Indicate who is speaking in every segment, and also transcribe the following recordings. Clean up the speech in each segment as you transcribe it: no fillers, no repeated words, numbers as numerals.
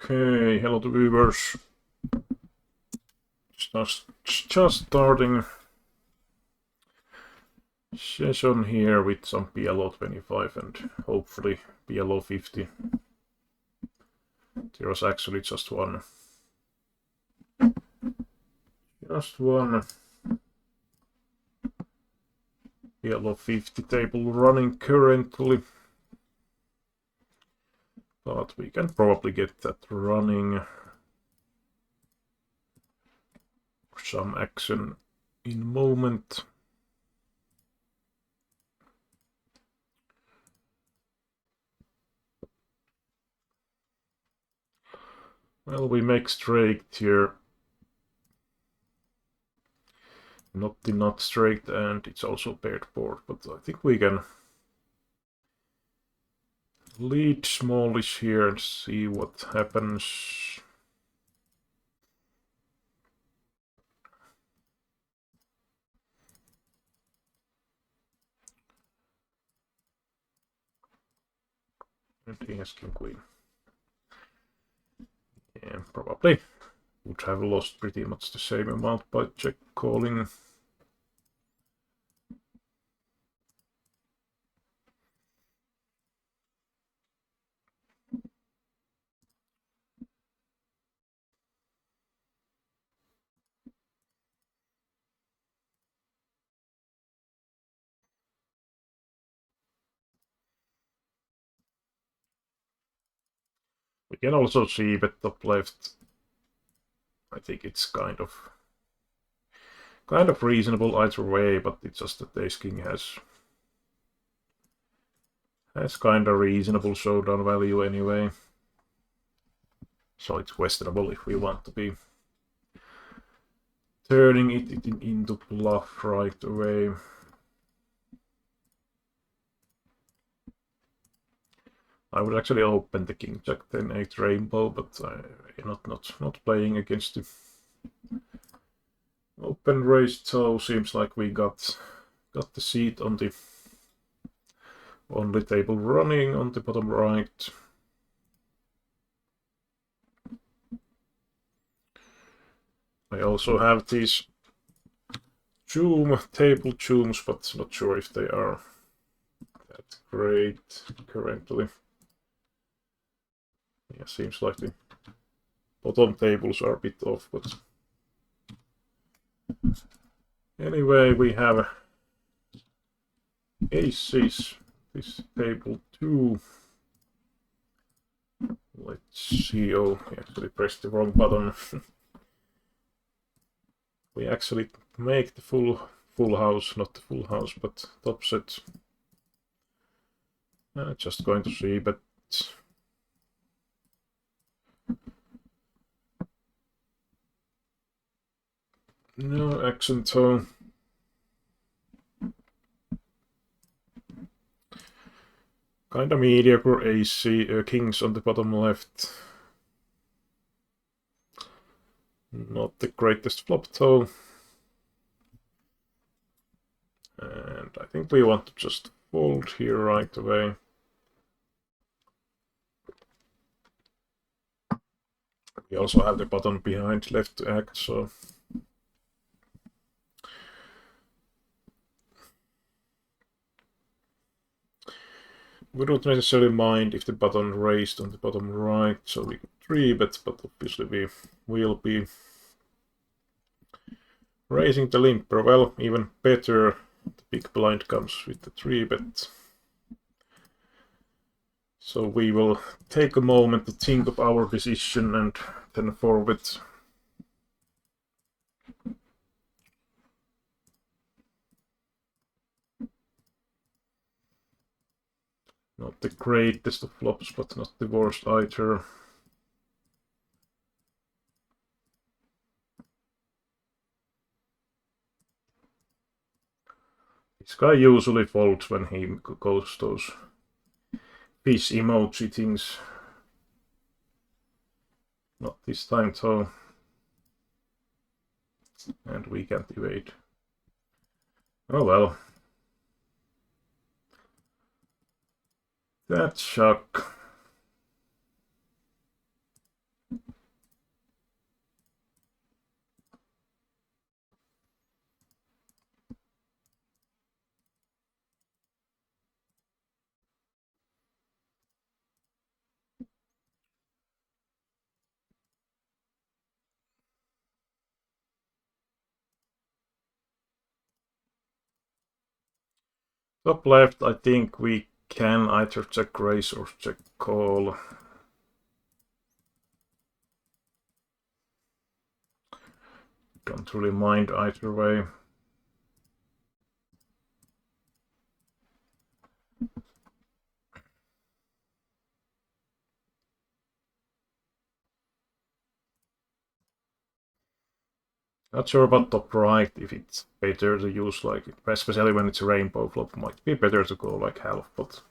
Speaker 1: Okay, hello to viewers. Just starting session here with some PLO25 and hopefully PLO50. There was actually just one PLO50 table running currently, but we can probably get that running. Some action in a moment. Well, we make straight here. Not the not straight, and it's also paired board, but I think we can lead smallish here and see what happens. And he has king queen. Yeah, probably would have lost pretty much the same amount by check calling. We can also see bet top left. I think it's kind of reasonable either way, but it's just that ace king has kind of reasonable showdown value anyway. So it's questionable if we want to be turning it into bluff right away. I would actually open the king jack 10-8 rainbow, but not playing against the open raised, so seems like we got the seat on the only table running on the bottom right. I also have these table chooms, but not sure if they are that great currently. Yeah, seems like the bottom tables are a bit off, but anyway, we have aces. This table 2. Let's see. Oh, I actually pressed the wrong button. We actually make the full house, not the full house, but top set. Just going to see, but no action tone. Kind of mediocre AC, kings on the bottom left. Not the greatest flop though. And I think we want to just fold here right away. We also have the button behind left to act, so we don't necessarily mind if the button raised on the bottom right, so we can 3-bet, but obviously we will be raising the limper. Well, even better, the big blind comes with the 3-bet. So we will take a moment to think of our decision and then forward. Not the greatest of flops, but not the worst either. This guy usually folds when he goes those fish emoji things. Not this time though. And we can't evade. Oh well. That shock. Top left, I think we can either check raise or check call. Don't really mind either way. Not sure about top right, if it's better to use like, especially when it's a rainbow flop, might be better to go like half pot.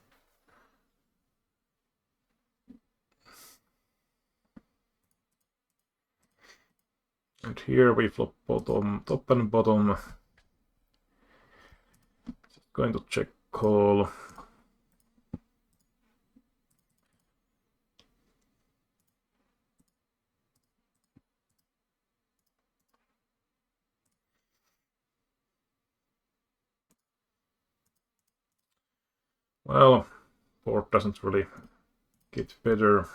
Speaker 1: And here we flop bottom, top and bottom. Just going to check call. Well, board doesn't really get better.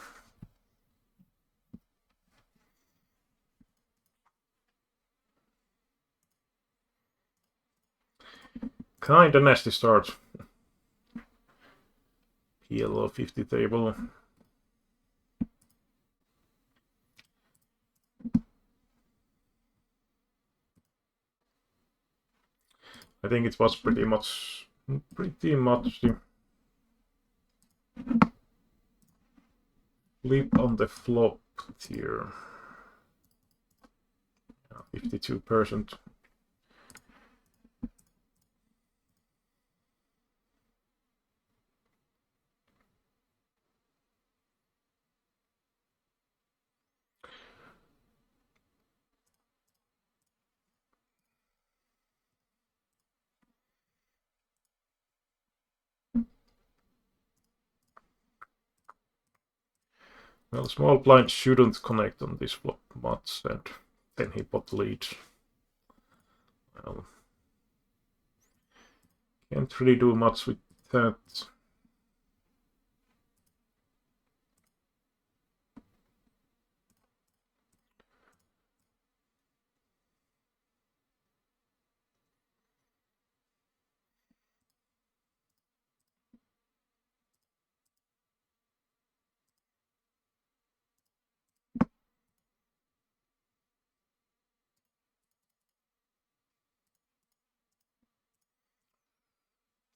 Speaker 1: Kinda nasty start. PLO50 table. I think it was pretty much the flip on the flop here. 52%. Well, small blind shouldn't connect on this flop much, and then he pot leads. Well, can't really do much with that.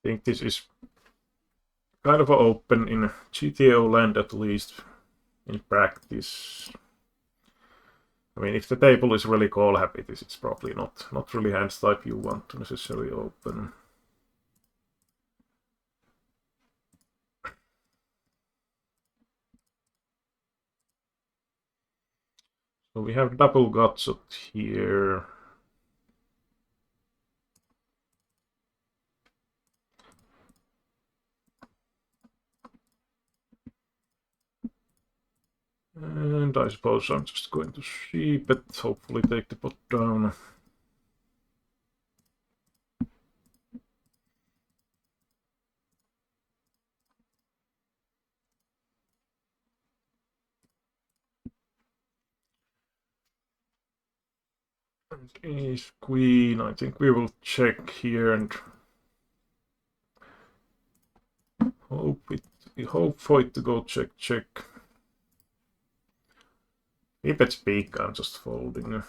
Speaker 1: I think this is kind of open in GTO land, at least in practice. I mean, if the table is really call happy, this is probably not really hands type you want to necessarily open. So we have double gutshot here. And I suppose I'm just going to sheep it, hopefully take the pot down. And ace queen, I think we will check here and hope for it to go check check. If it's big, I'm just folding.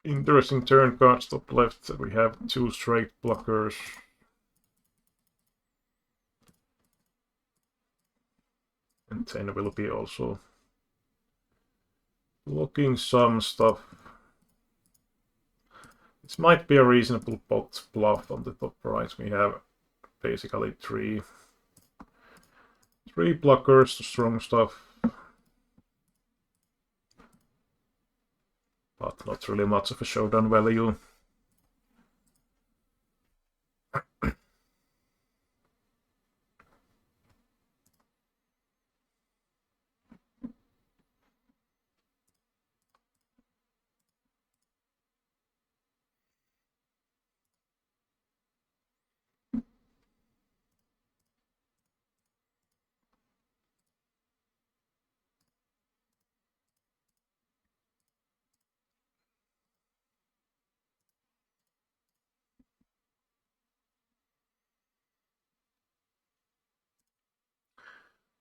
Speaker 1: Interesting turn cards top left. We have two straight blockers. And then will be also blocking some stuff. This might be a reasonable pot bluff on the top right. We have basically three 3 blockers, the strong stuff. But not really much of a showdown value.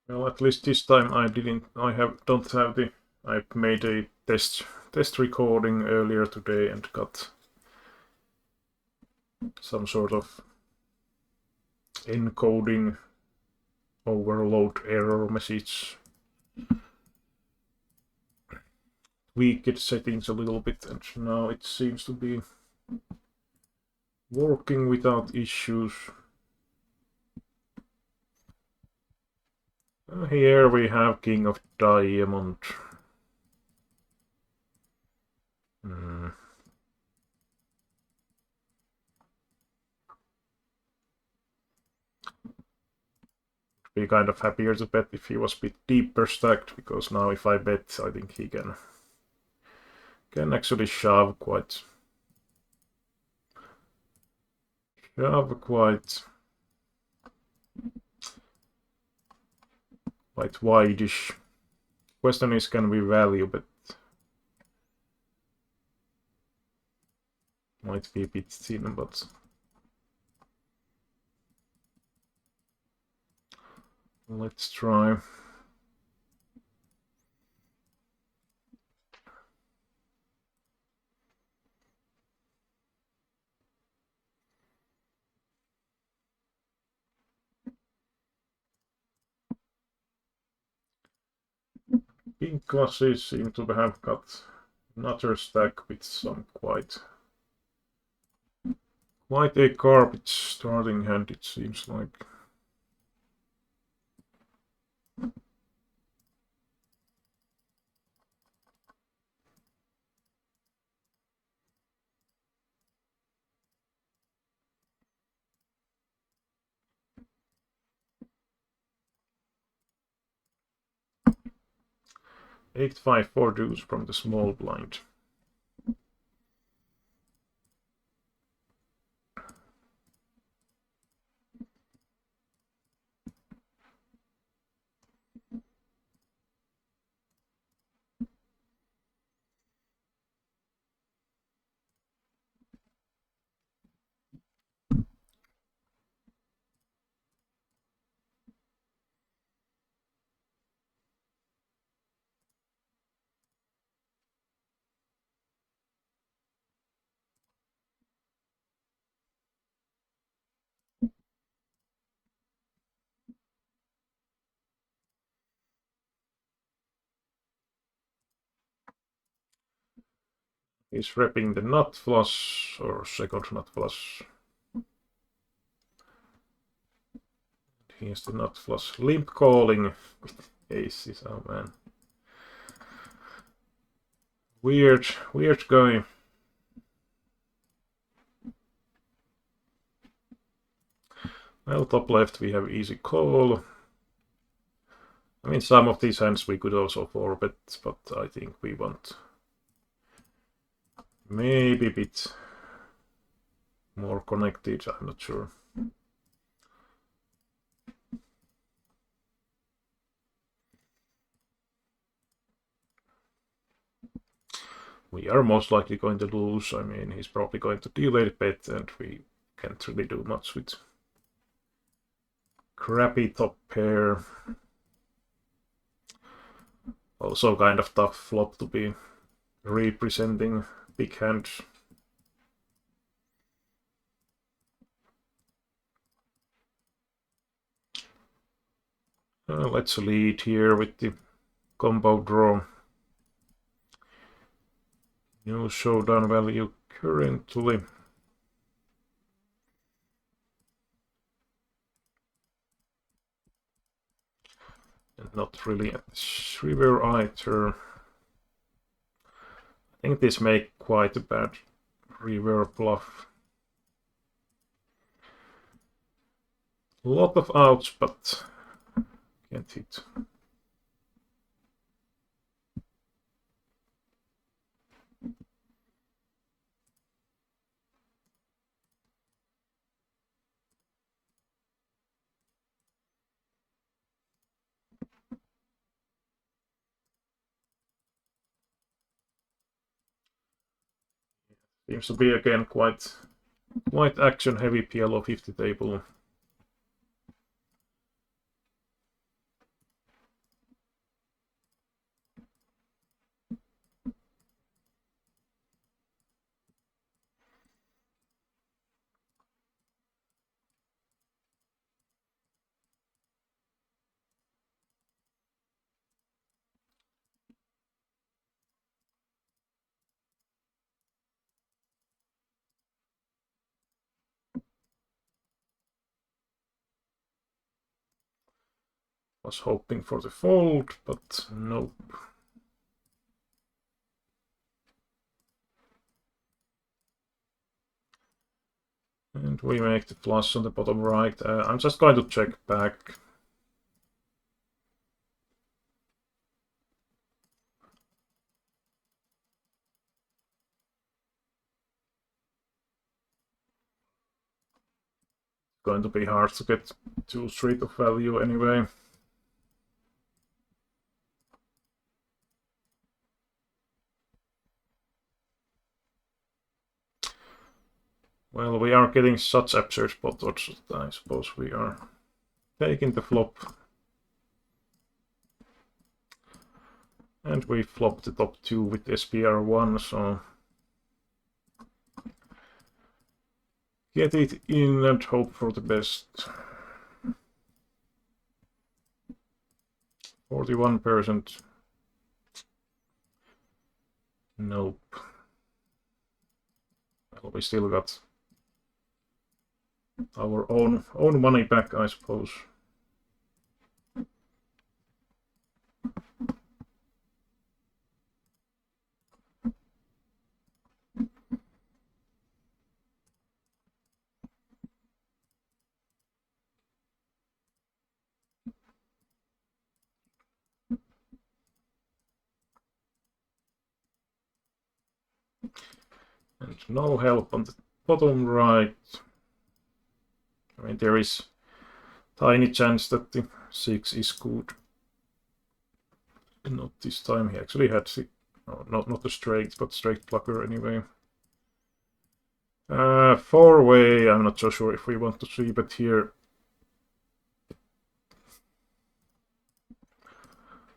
Speaker 1: Well, at least this time I made a test recording earlier today and got some sort of encoding overload error message. Tweaked settings a little bit, and now it seems to be working without issues. Here we have King of Diamond. Be kind of happier to bet if he was a bit deeper stacked, because now if I bet, I think he can actually shove quite wide-ish. Question is, can we value bet? Might be a bit thin, but let's try. Pink classes seem to have got another stack with some quite a garbage starting hand, it seems like. Eight, 5, 4 deuce from the small blind. He's repping the nut flush, or second nut flush. He has the nut flush limp calling with aces. Oh man. Weird guy. Well, top left we have easy call. I mean, some of these hands we could also 4-bet, but I think we want maybe a bit more connected, I'm not sure. We are most likely going to lose. I mean, he's probably going to delay the bet, and we can't really do much with crappy top pair. Also kind of tough flop to be representing big hand. Let's lead here with the combo draw. No showdown value currently. And not really at the river either. I think this make quite a bad river bluff. A lot of outs, but can't hit. Seems to be again quite action heavy PLO50 table. Was hoping for the fold, but nope. And we make the flush on the bottom right. I'm just going to check back. Going to be hard to get too straight of value anyway. Well, we are getting such absurd spot odds that I suppose we are taking the flop. And we flop the top two with SPR1, so get it in and hope for the best. 41%. Nope. Well, we still got our own money back, I suppose. And no help on the bottom right. I mean, there is tiny chance that the 6 is good. Not this time. He actually had not a straight, but straight blocker anyway. Four-way, I'm not so sure if we want to see, but here.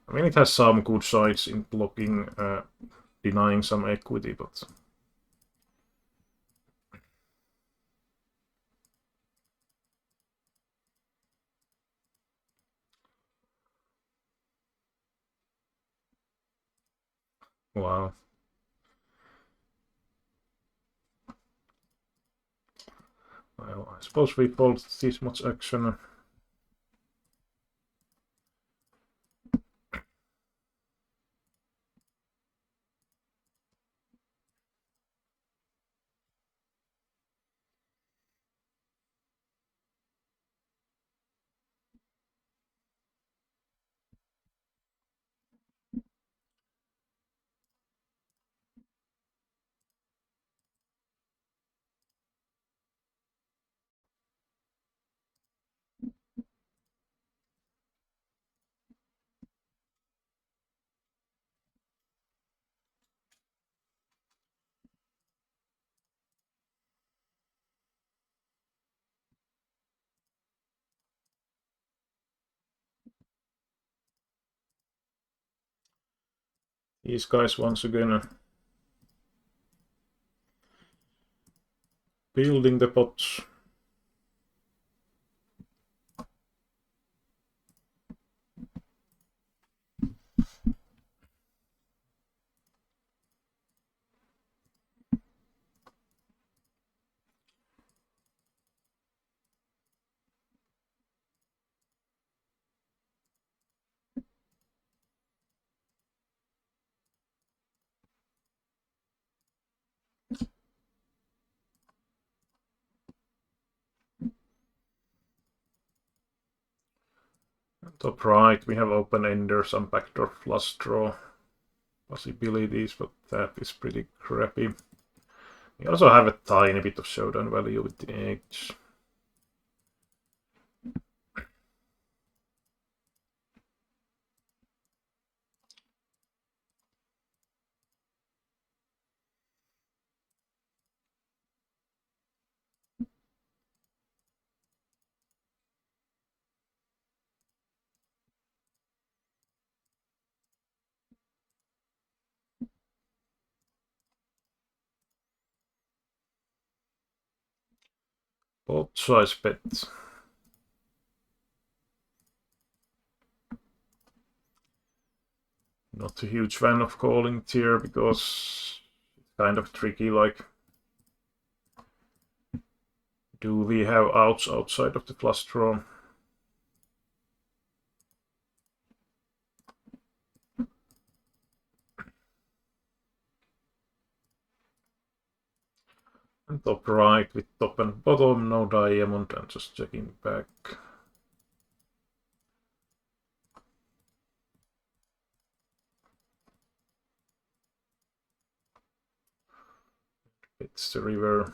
Speaker 1: I mean, it has some good sides in blocking, denying some equity, but wow. Well, I suppose we fold this much action. These guys once again building the pots. Top right, we have open-ender, some backdoor flush draw possibilities, but that is pretty crappy. We also have a tiny bit of showdown value with the edge. Both size bets. Not a huge fan of calling it here because it's kind of tricky, like, do we have outs outside of the flush draw? And top right with top and bottom, no diamond, and just checking back. It's the river.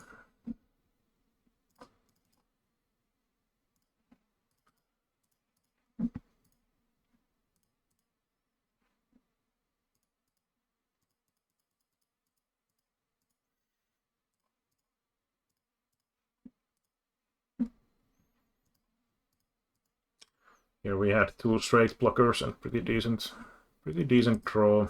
Speaker 1: Here we had two straight blockers and pretty decent draw. I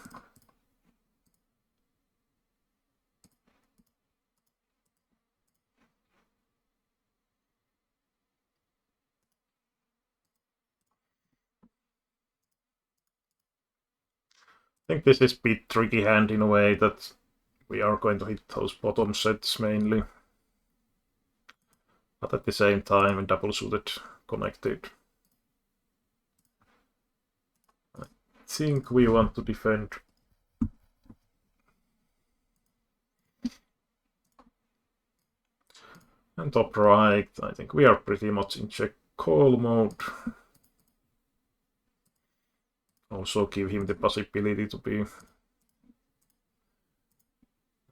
Speaker 1: think this is a bit tricky hand in a way that we are going to hit those bottom sets mainly. But at the same time, double suited connected. I think we want to defend. And top right, I think we are pretty much in check call mode. Also give him the possibility to be...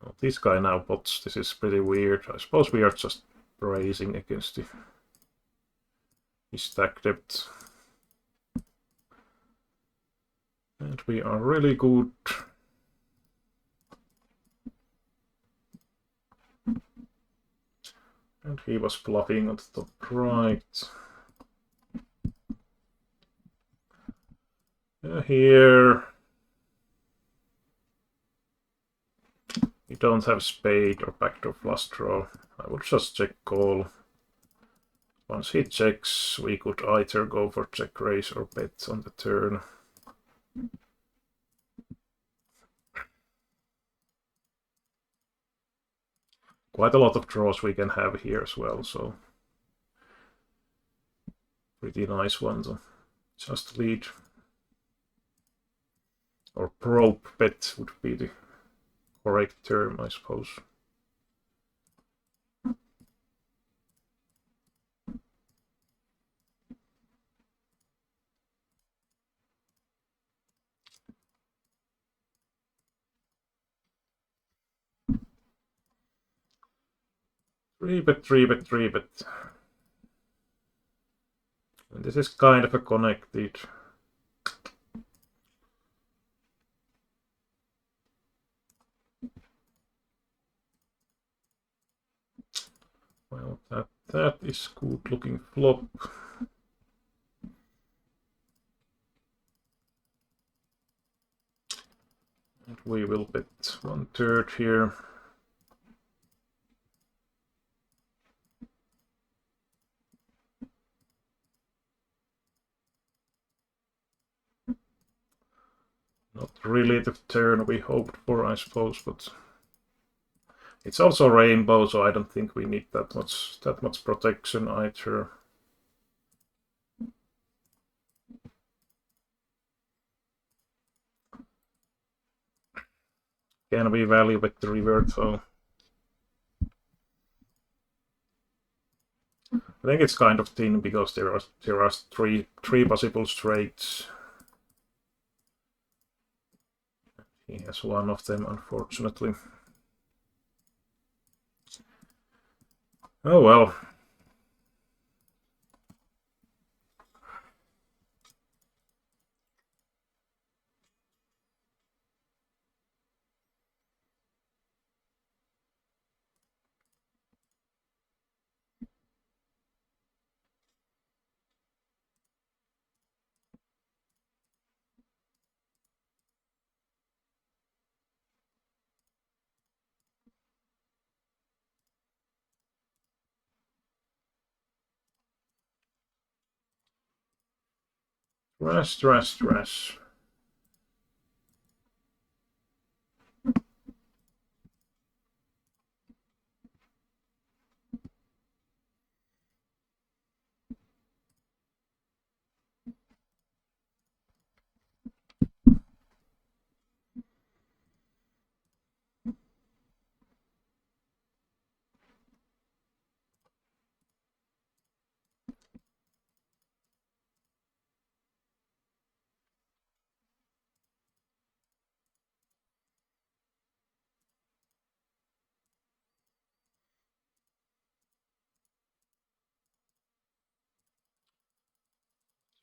Speaker 1: Oh, this guy now bots, this is pretty weird. I suppose we are just raising against his stack depth. And we are really good. And he was bluffing on the top right. Here we don't have spade or backdoor flush draw. I would just check call. Once he checks, we could either go for check raise or bet on the turn. Quite a lot of draws we can have here as well, so pretty nice one to just lead. Or probe bet would be the correct term, I suppose. Three bet. And this is kind of a connected. Well, that is good looking flop. And we will bet 1/3 here. Not really the turn we hoped for, I suppose, but it's also rainbow, so I don't think we need that much protection either. Can we value with the revert though? I think it's kind of thin because there are three possible straights. He has one of them, unfortunately. Oh well. Trash.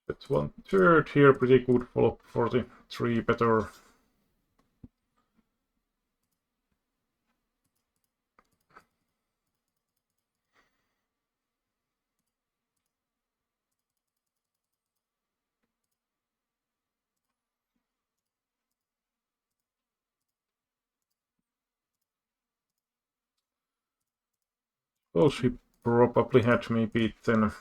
Speaker 1: But 1/3 here, pretty good flop for the 3 better. Well, she probably had me beat then.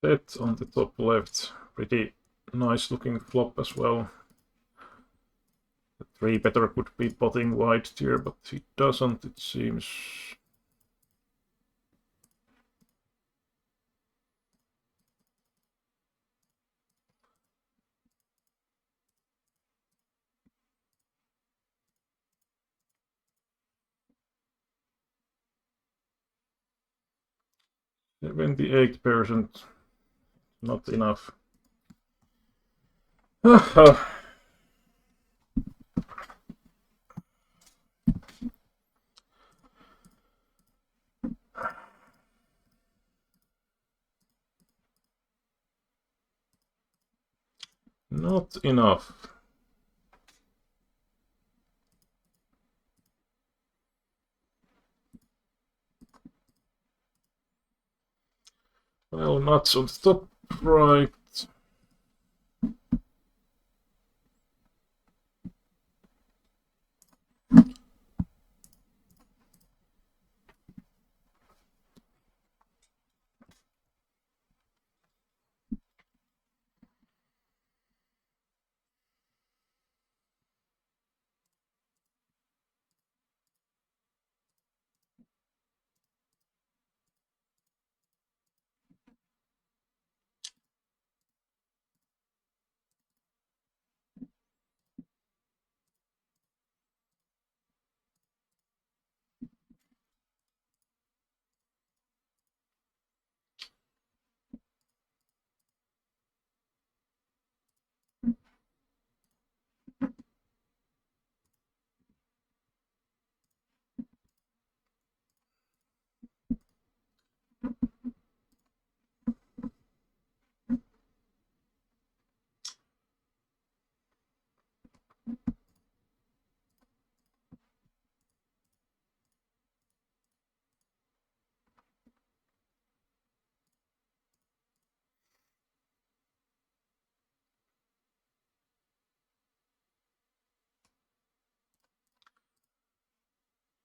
Speaker 1: Set on the top left. Pretty nice looking flop as well. The 3 better could be potting white here, but he doesn't, it seems. %, not enough. Not enough. Well, nuts on the top right.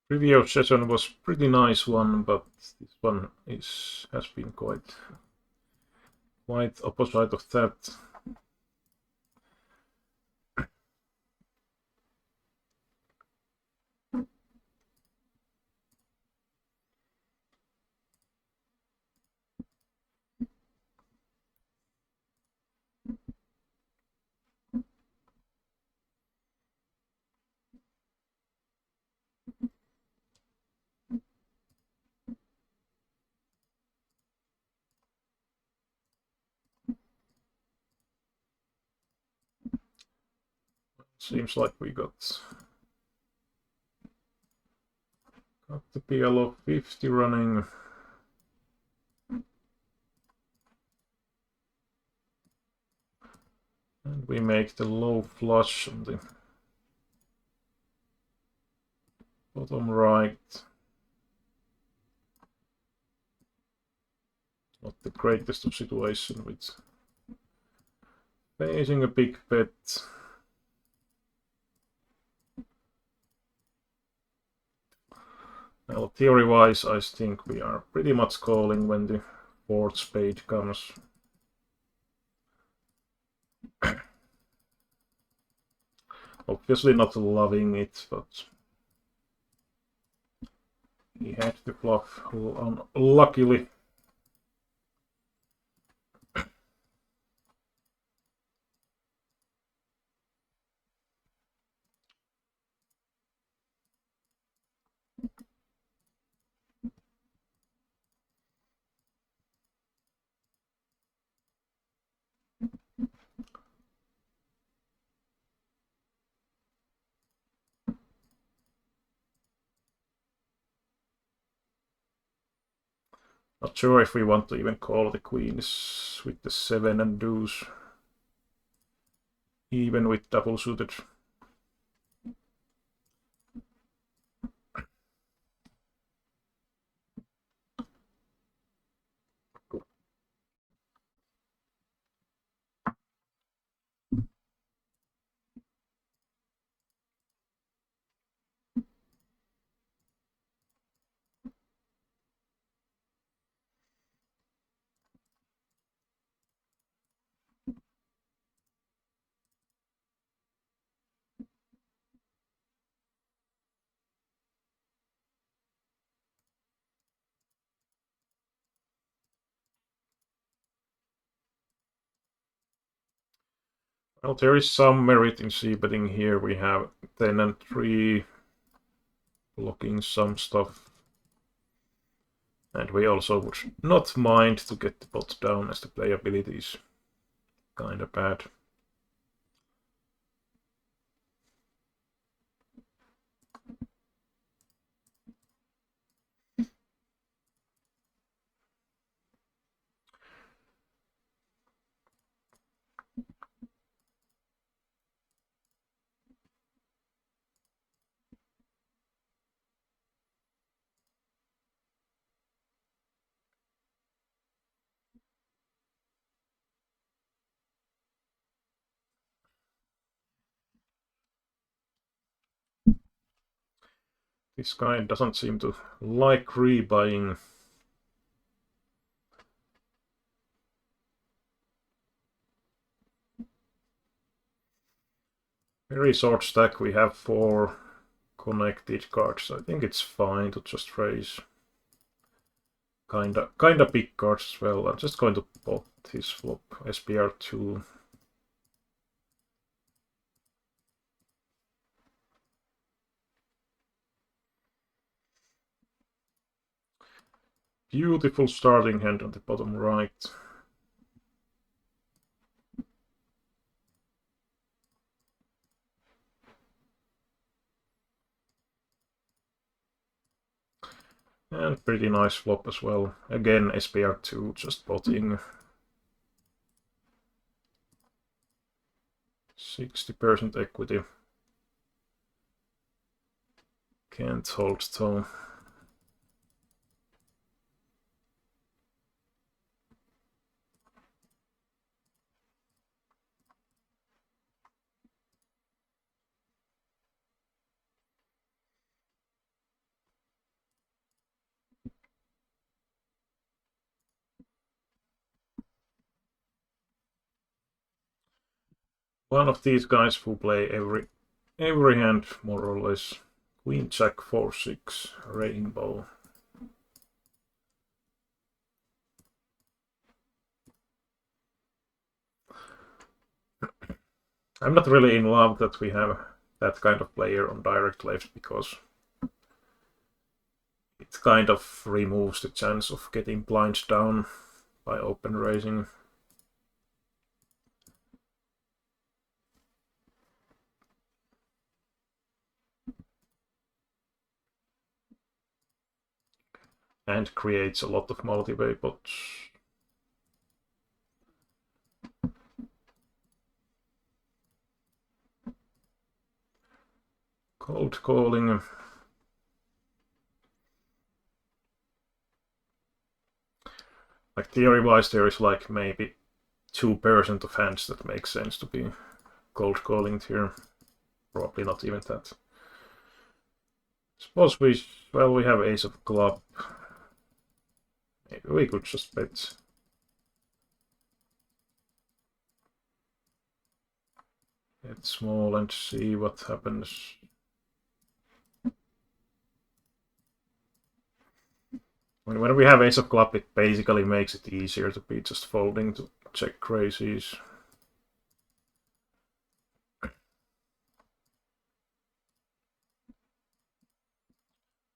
Speaker 1: Previous session was pretty nice one, but this one has been quite opposite of that. Seems like we got the PLO50 running. And we make the low flush on the bottom right. Not the greatest of situation with facing a big bet. Well, theory-wise, I think we are pretty much calling when the fourth spade comes. Obviously not loving it, but he had the bluff unluckily. Not sure if we want to even call the queens with the 7 and deuce, even with double suited. Well, there is some merit in c-betting here. We have 10 and 3 blocking some stuff. And we also would not mind to get the pot down, as the playability is kinda bad. This guy doesn't seem to like rebuying. Very short stack, we have 4 connected cards. I think it's fine to just raise kinda big cards as well. I'm just going to pot his flop SPR2. Beautiful starting hand on the bottom right. And pretty nice flop as well. Again, SPR2, just potting. 60% equity. Can't hold though. one of these guys who play every hand more or less. Queen Jack 4-6 rainbow. I'm not really in love that we have that kind of player on direct left, because it kind of removes the chance of getting blinds down by open raising. And creates a lot of multi-way pots. Cold calling. Like theory-wise, there is like maybe 2% of hands that make sense to be cold calling here. Probably not even that. Suppose we have ace of club. Maybe we could just bet. Bet small and see what happens. When we have ace of club, it basically makes it easier to be just folding to check crazies.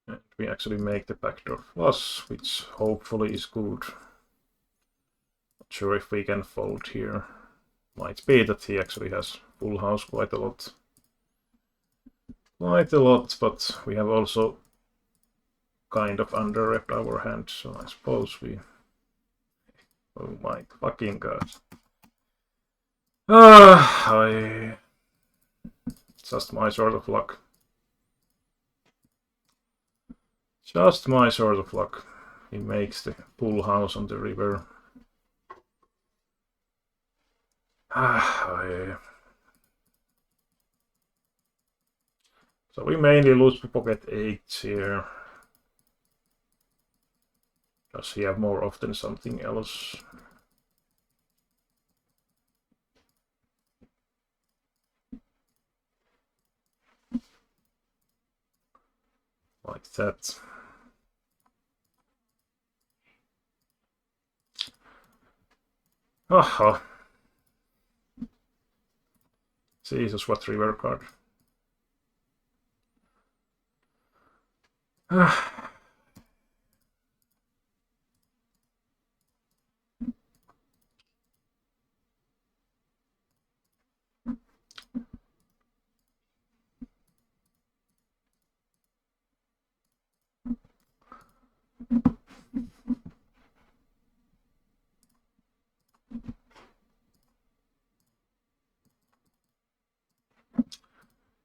Speaker 1: And we actually make the backdoor flush, which hopefully is good. Not sure if we can fold here. Might be that he actually has full house quite a lot. But we have also kind of under-repped our hand, so I suppose we... Oh my fucking god. Just my sort of luck. Just my sort of luck. He makes the full house on the river. So we mainly lose pocket 8 here. Does he have more often something else? Like that. Aha. Jesus, what river card.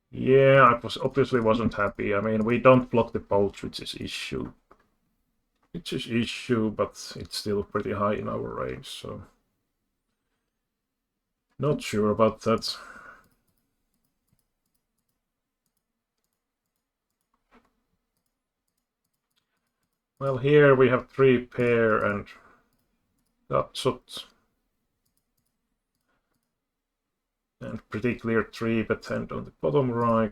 Speaker 1: Yeah, I obviously wasn't happy. I mean, we don't block the boat, which is issue. But it's still pretty high in our range, so... Not sure about that. Well, here we have 3 pair and Gatsot. And pretty clear 3-bet hand on the bottom right.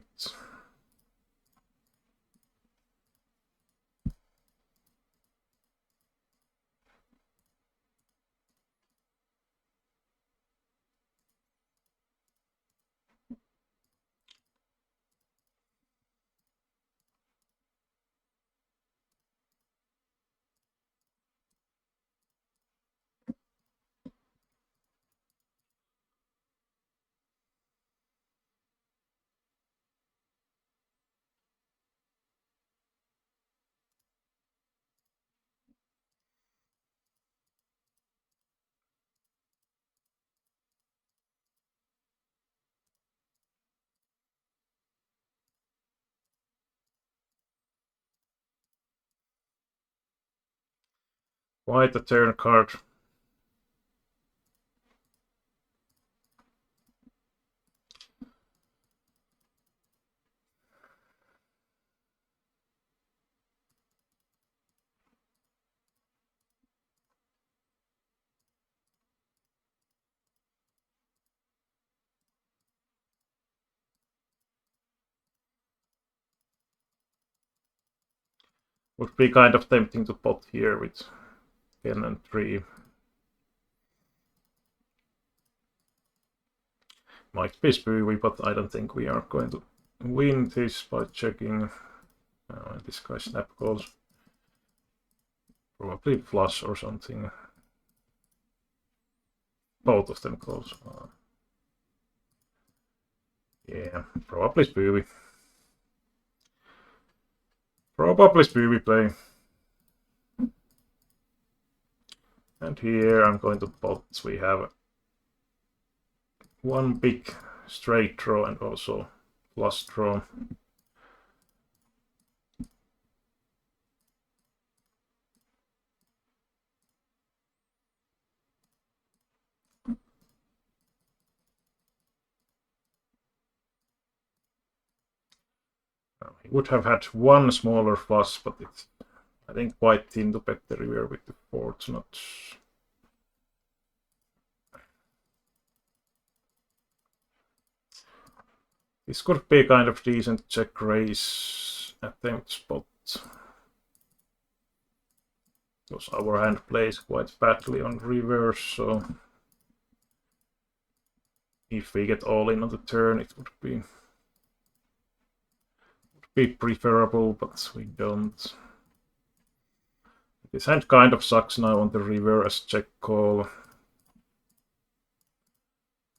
Speaker 1: Quite a turn card. Would be kind of tempting to pot here with 10 and 3. Might be spooky, but I don't think we are going to win this by checking. This guy snap calls. Probably flush or something. Both of them calls. Yeah, probably spooky. Probably spooky play. And here I'm going to pot. We have one big straight draw and also flush draw. He would have had one smaller flush, but it's, I think, quite thin to bet the river with the fourth notch. This could be kind of decent check raise attempt spot. Because our hand plays quite badly on reverse, so if we get all in on the turn, it would be preferable, but we don't. This hand kind of sucks now on the river as check call.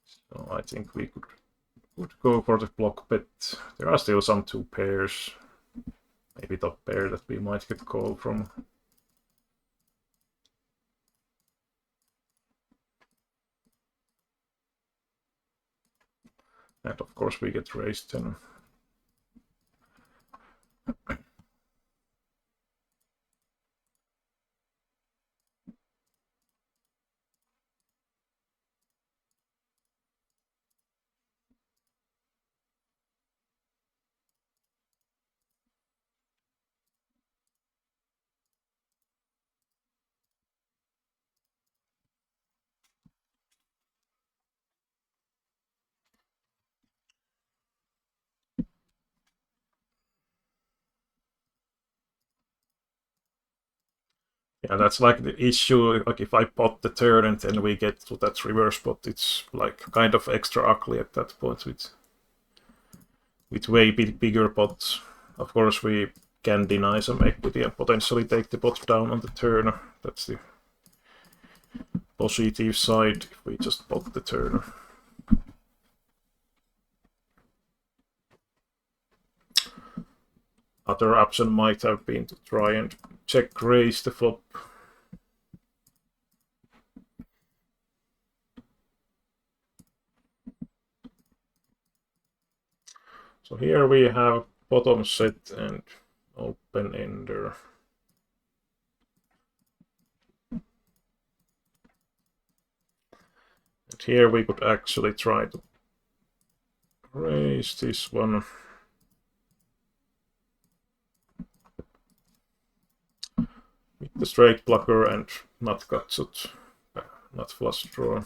Speaker 1: So I think we could go for the block bet. There are still some 2 pairs. Maybe top pair that we might get call from. And of course we get raised then. Yeah, that's like the issue. Like if I pot the turn and then we get to that reverse spot, it's like kind of extra ugly at that point with way bigger pots. Of course, we can deny some equity and potentially take the pot down on the turn. That's the positive side if we just pot the turn. Other option might have been to try and check raise the flop. So here we have bottom set and open ender. And here we could actually try to raise this one. With the straight blocker and not gutsut, not flush draw.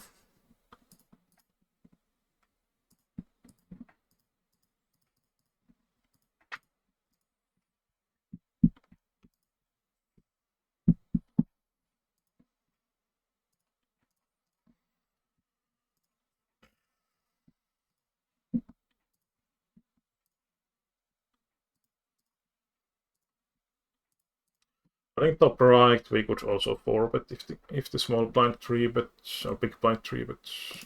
Speaker 1: I think top right we could also 4-bet if the small blind 3-bets or big blind 3-bets.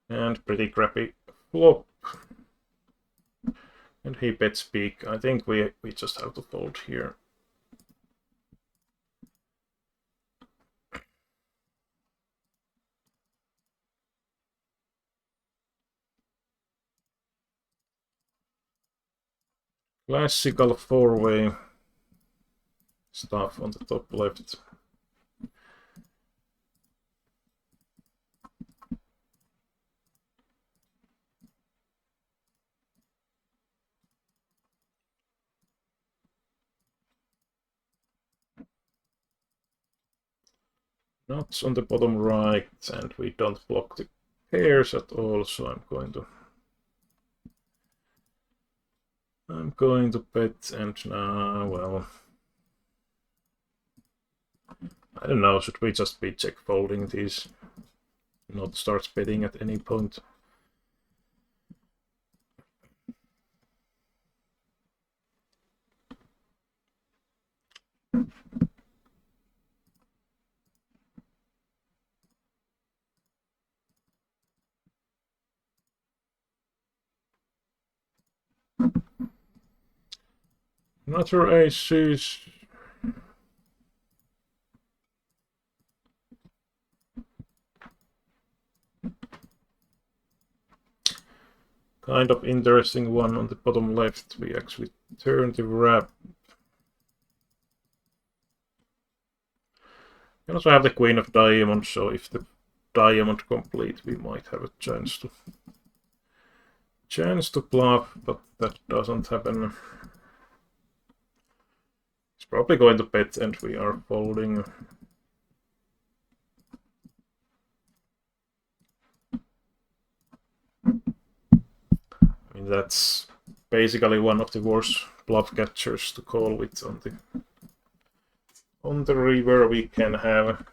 Speaker 1: And pretty crappy flop. And he bets big. I think we just have to fold here. Classical 4-way stuff on the top left. Nuts on the bottom right, and we don't block the pairs at all, so I'm going to bet, and now, well, I don't know, should we just be check folding these, not start betting at any point? Another aces. Kind of interesting one on the bottom left. We actually turn the wrap. We also have the queen of diamonds, so if the diamond complete, we might have a chance to bluff, but that doesn't happen. It's probably going to bet, and we are folding. I mean, that's basically one of the worst bluff catchers to call with on the river we can have.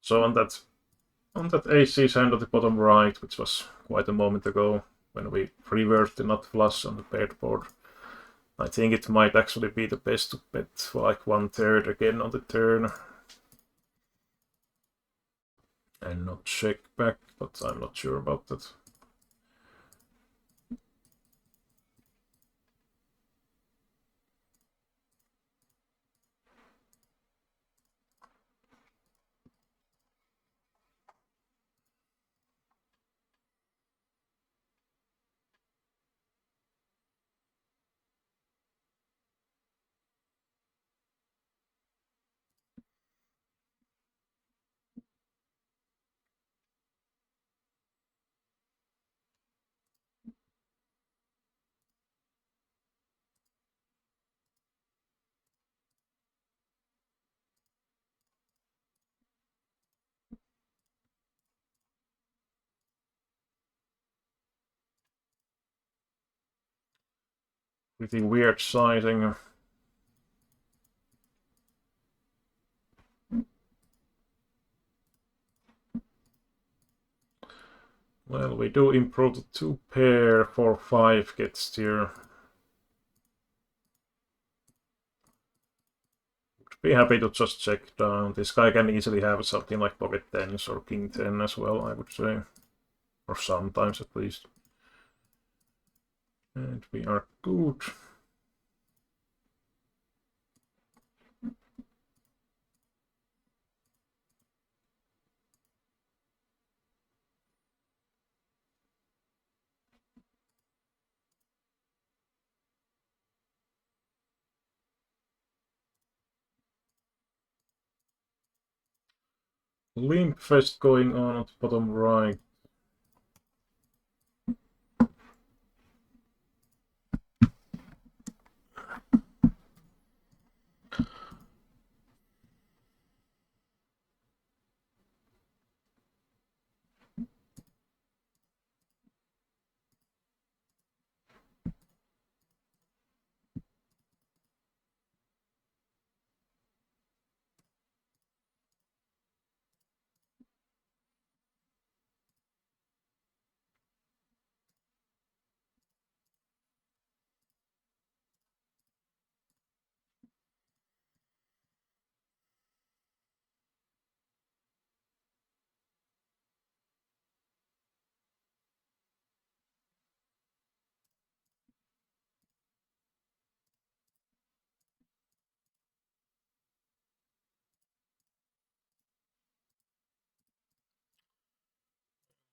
Speaker 1: So on that aces hand at the bottom right, which was quite a moment ago when we reversed the nut flush on the paired board, I think it might actually be the best to bet for like 1/3 again on the turn. And not check back, but I'm not sure about that. Pretty weird sizing. Well, we do improve the 2 pair for 5 gets here. Would be happy to just check down. This guy can easily have something like pocket 10s or king 10 as well, I would say. Or sometimes at least. And we are good. Limp fest going on at the bottom right.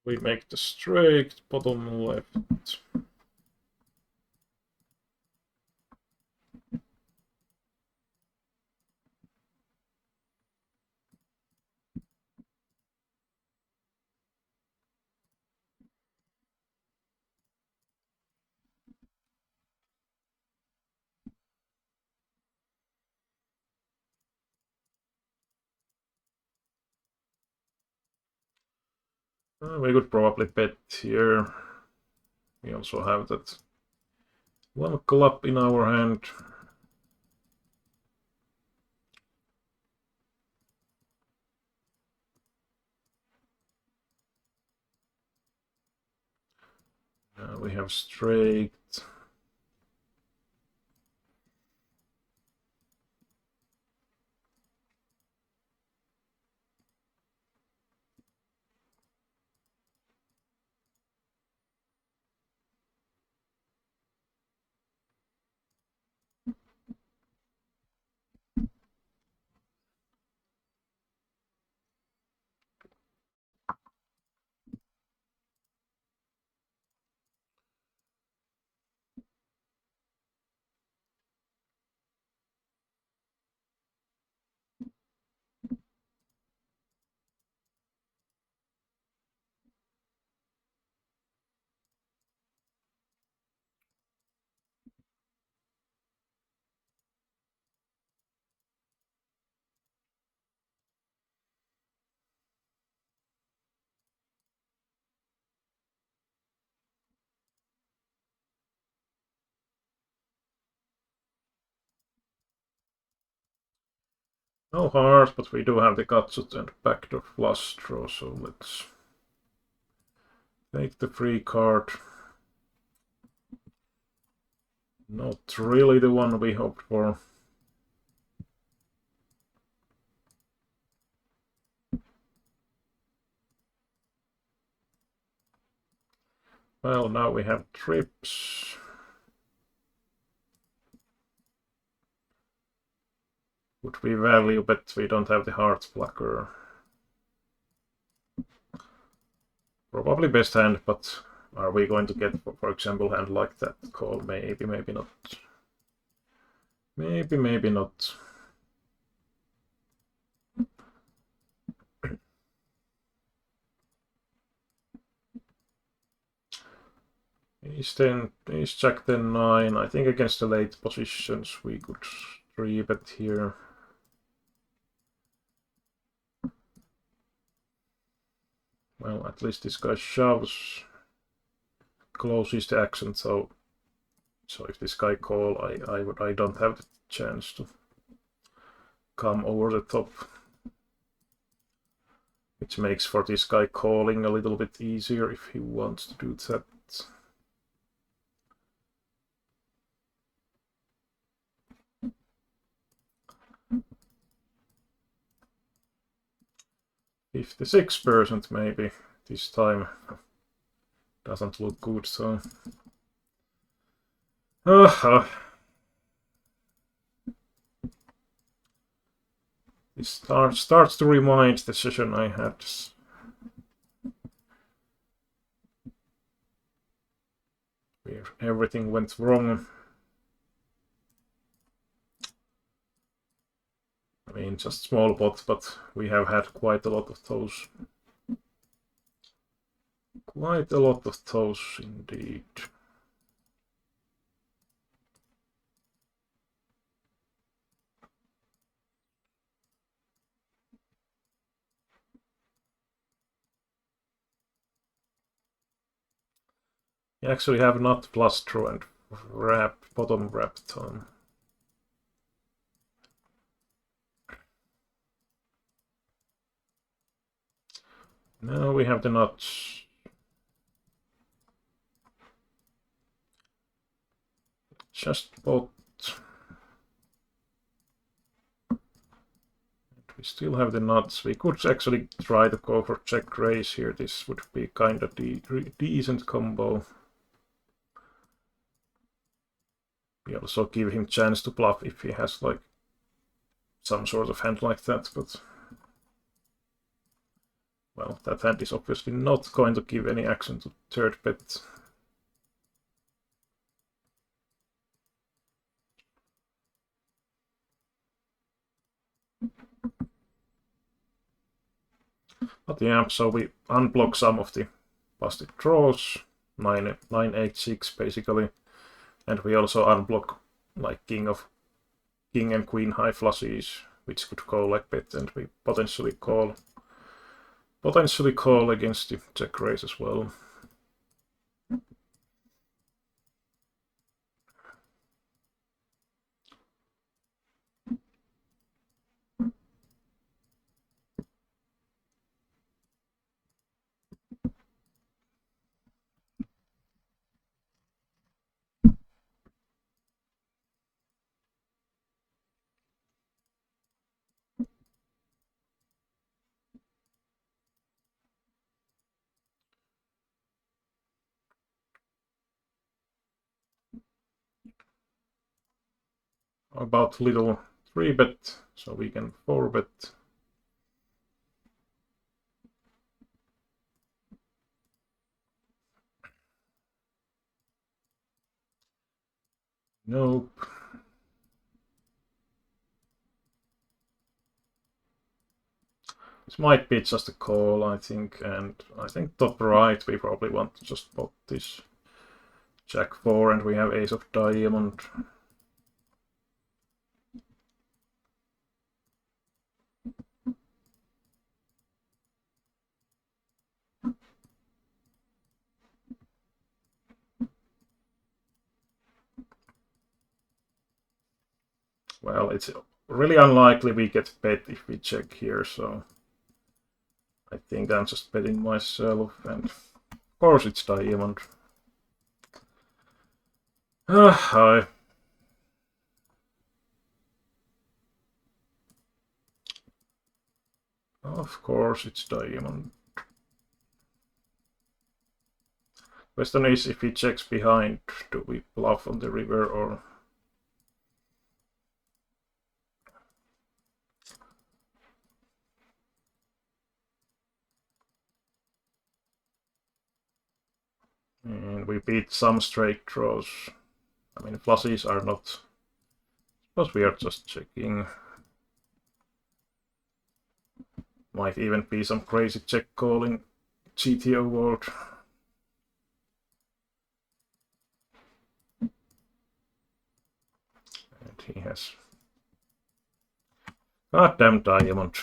Speaker 1: We make the straight bottom left. We could probably bet here. We also have that one club in our hand. We have straight. No hearts, but we do have the gutshot and backdoor flush draw, so let's take the free card. Not really the one we hoped for. Well, now we have trips. Would we value, but we don't have the hearts blocker. Probably best hand, but are we going to get, for example, hand like that call? Maybe, maybe not. Maybe, maybe not. Ace jack 10 9. I think against the late positions we could 3-bet here. Well, at least this guy shoves, closes the action, so if this guy call, I don't have the chance to come over the top, which makes for this guy calling a little bit easier if he wants to do that. "56% maybe this time." Doesn't look good, so this starts to remind the session I had. Where everything went wrong. I mean, just small pots, but we have had quite a lot of those. Quite a lot of those indeed. You actually have nut plus draw and wrap, bottom wrapped on. Now we have the nuts. Just bought. We still have the nuts. We could actually try to go for check raise here. This would be kind of decent combo. We also give him chance to bluff if he has like some sort of hand like that, but Well, that hand is obviously not going to give any action to third bet. But yeah, so we unblock some of the busted draws, 9, 8, 6 basically, and we also unblock like king and queen high flushes, which could call like bet, and we potentially call against the check raise as well. About little 3-bet, so we can 4-bet. Nope. This might be just a call, I think, and I think top right we probably want to just put this Jack 4, and we have ace of diamond. Well, it's really unlikely we get bet if we check here, so I think I'm just betting myself, and of course it's diamond. Hi. Of course it's diamond. Question is, if he checks behind, do we bluff on the river or... And we beat some straight draws. I mean, flushes are not... But we are just checking. Might even be some crazy check call in GTO world. And he has... Goddamn diamond.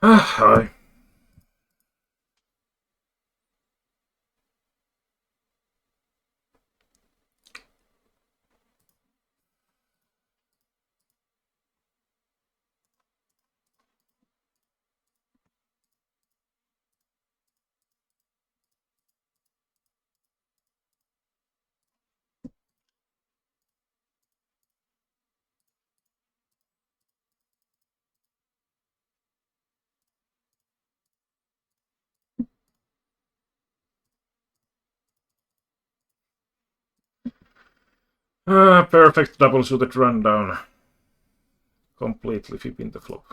Speaker 1: Hi. Perfect double suited rundown. Completely fibbing the flop.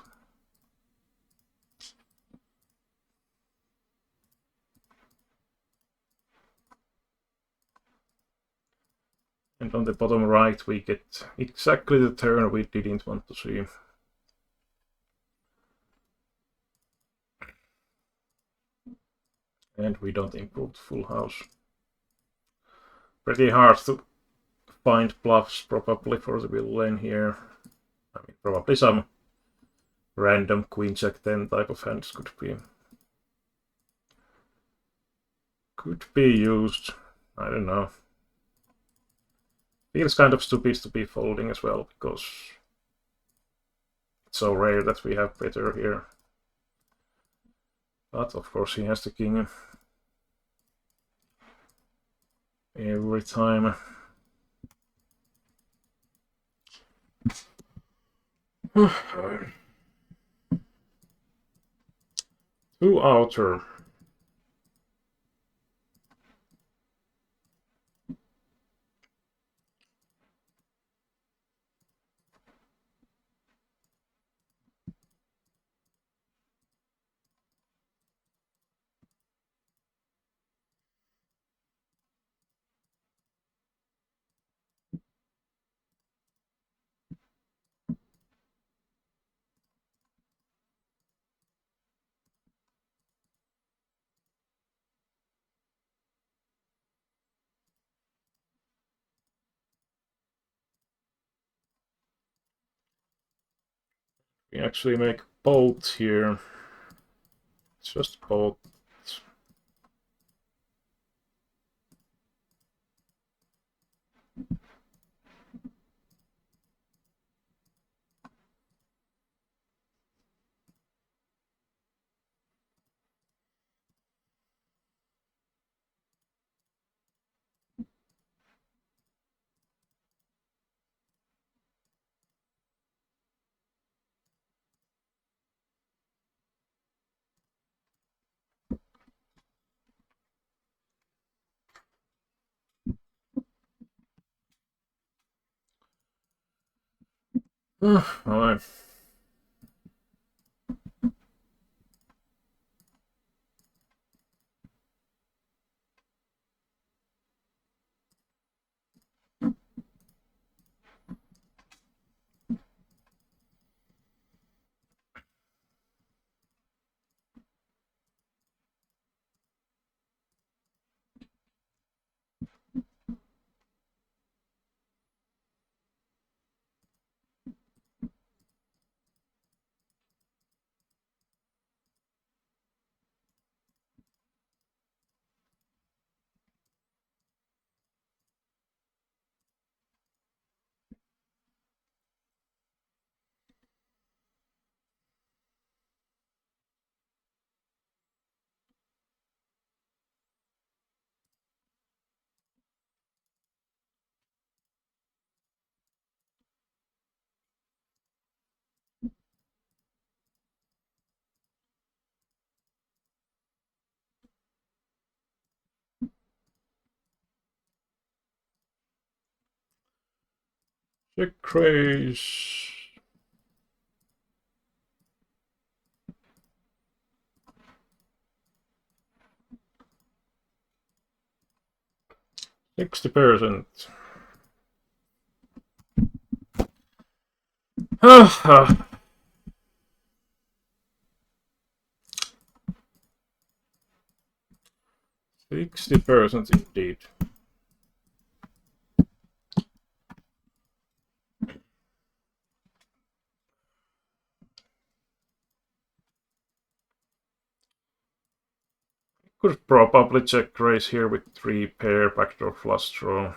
Speaker 1: And on the bottom right we get exactly the turn we didn't want to see. And we don't improve the full house. Pretty hard to find bluffs probably for the villain here. I mean, probably some random queen jack 10 type of hands could be used. I don't know. Feels kind of stupid to be folding as well, because it's so rare that we have better here. But of course he has the king every time. Two outer. We actually make both here. Just both. Alright. Check raise. %60%. 60% indeed. Could probably check raise here with 3 pair backdoor flush draw.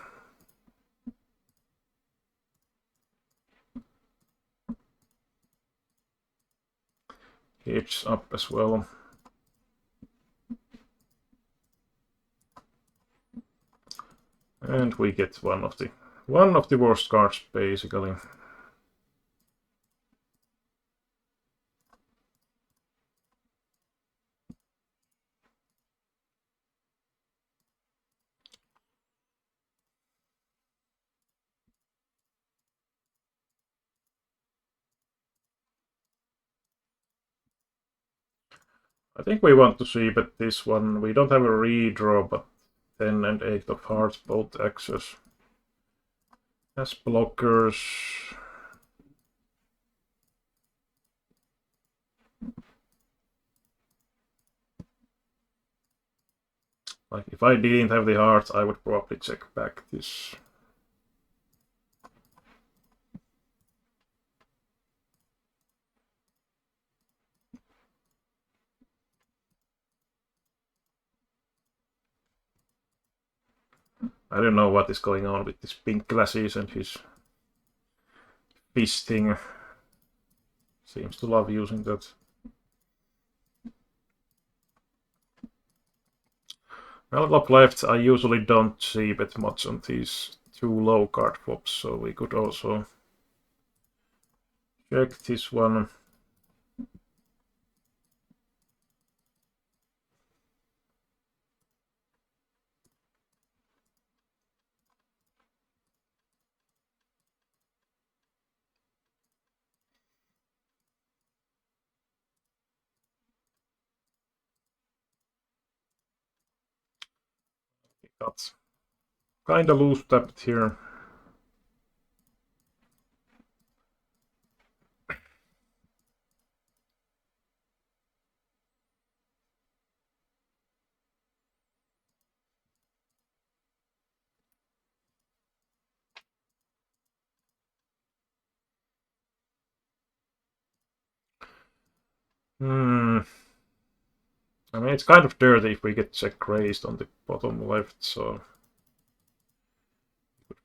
Speaker 1: Heads up as well. And we get one of the worst cards basically. I think we want to see bet this one. We don't have a redraw, but 10 and 8 of hearts both access as blockers. Like if I didn't have the hearts, I would probably check back this. I don't know what is going on with these pink glasses and his fisting. Seems to love using that. Well, top left, I usually don't see bet much on these 2 low card flops, so we could also check this one. Got kinda loose tapped here. Hmm. I mean, it's kind of dirty if we get check raised on the bottom left, so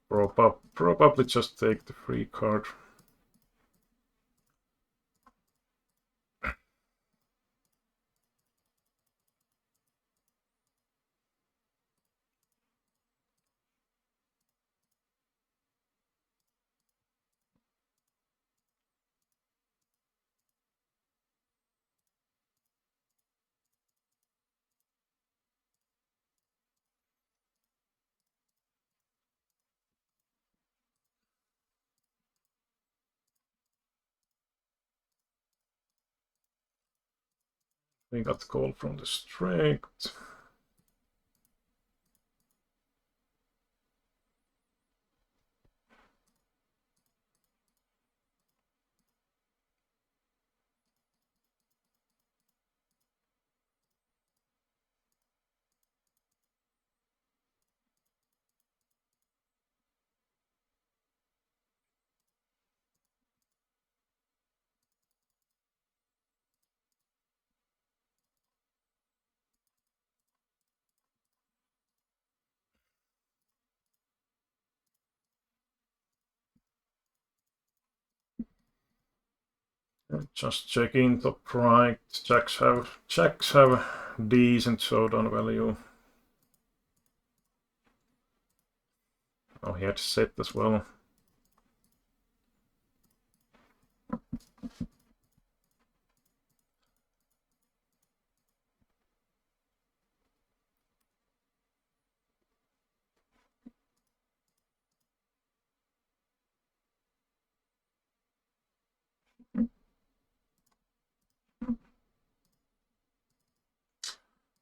Speaker 1: probably just take the free card. We got call from the straight. Just checking top right. Jacks have decent showdown value. Oh, he had set as well.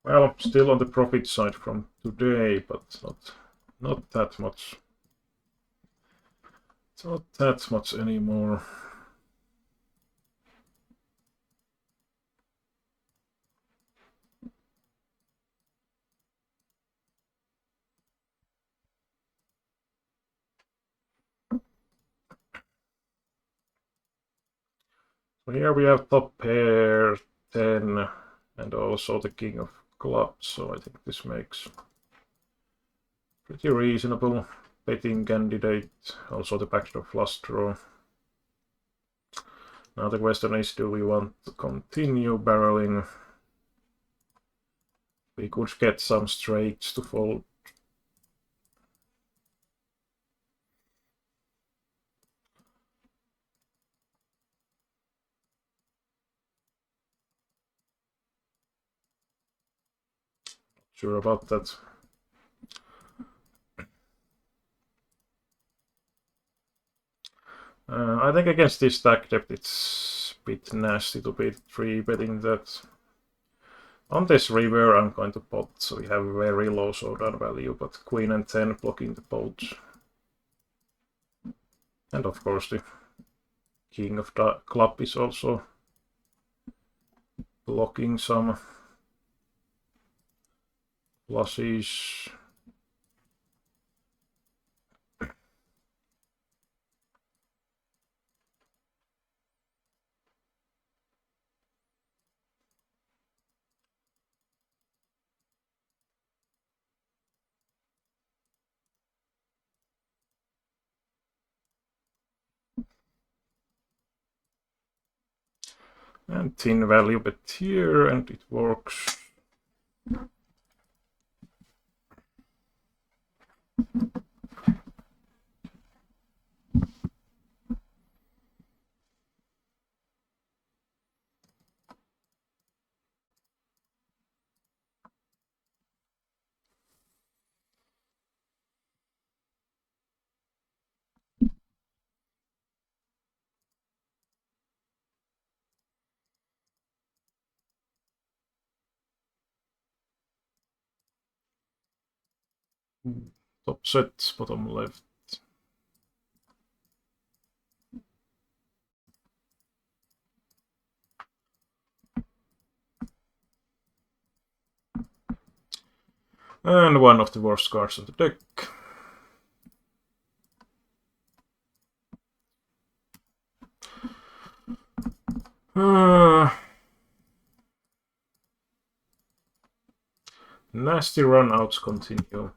Speaker 1: Well, still on the profit side from today, but not that much. It's not that much anymore. So here we have top pair 10 and also the king of clubs, so I think this makes pretty reasonable betting candidate. Also the backdoor flush draw. Now the question is, do we want to continue barreling? We could get some straights to fold. Sure about that. I think against this stack depth it's a bit nasty to be 3-betting that. On this river I'm going to pot, so we have very low showdown value, but queen and 10 blocking the boats. And of course the king of the club is also blocking some flushes. And thin value bet here, and it works. Top set, bottom left. And one of the worst cards of the deck. nasty run-outs continue.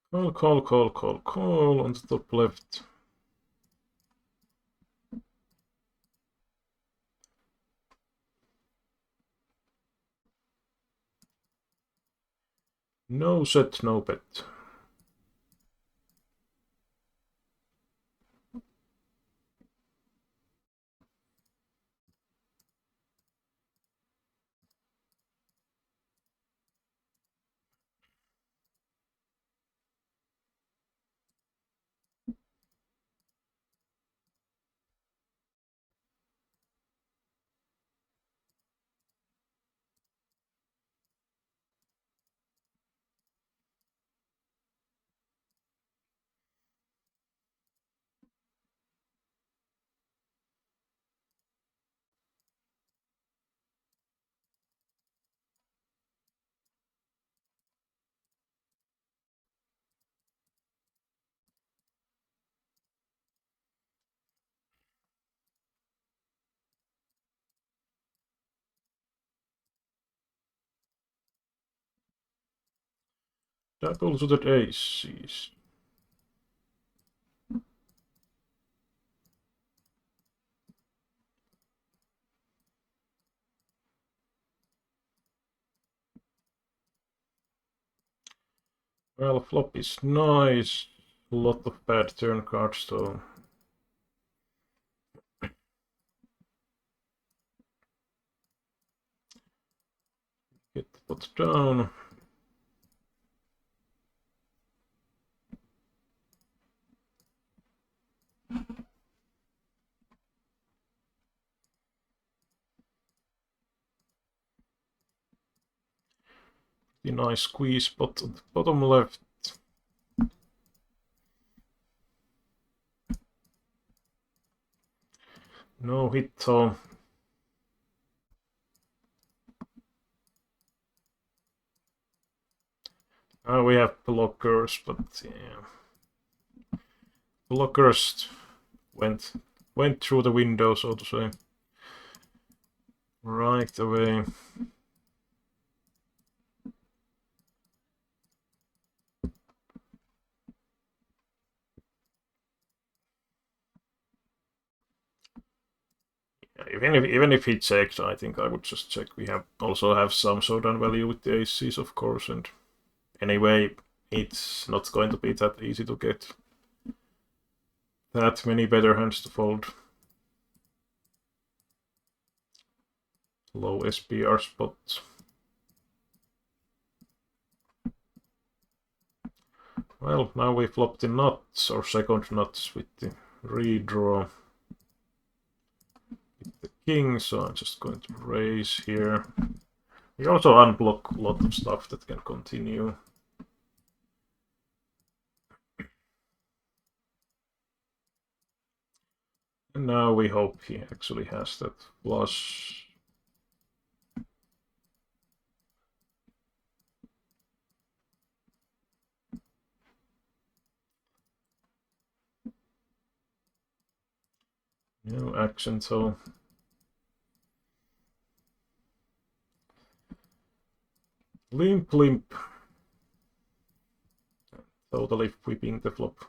Speaker 1: Call on the top left. No set, no bet. Double suited aces. Well, flop is nice. A lot of bad turn cards though. Get the pot down. The nice squeeze spot on the bottom left. No hit though. We have blockers, but yeah. Blockers went through the window, so to say. Right away. Even if he checks, I think I would just check. We also have some showdown value with the aces, of course, and anyway, it's not going to be that easy to get that many better hands to fold. Low SPR spot. Well, now we flop the nuts, or second nuts, with the redraw. With the king, so I'm just going to raise here. We also unblock a lot of stuff that can continue. And now we hope he actually has that flush. No action, so limp. Totally whipping the flop.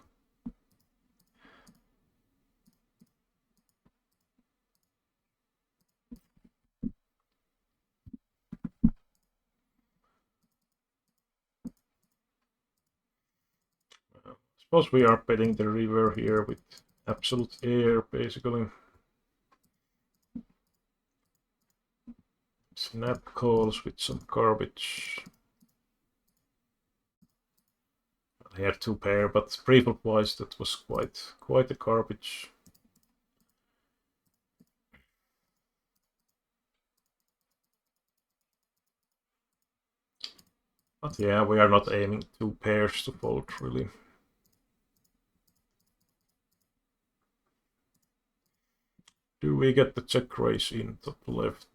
Speaker 1: Suppose we are betting the river here with absolute air, basically. Snap calls with some garbage. Here two pair, but pre-flop wise that was quite a garbage. But yeah, we are not aiming two pairs to fold really. Do we get the check raise in top left?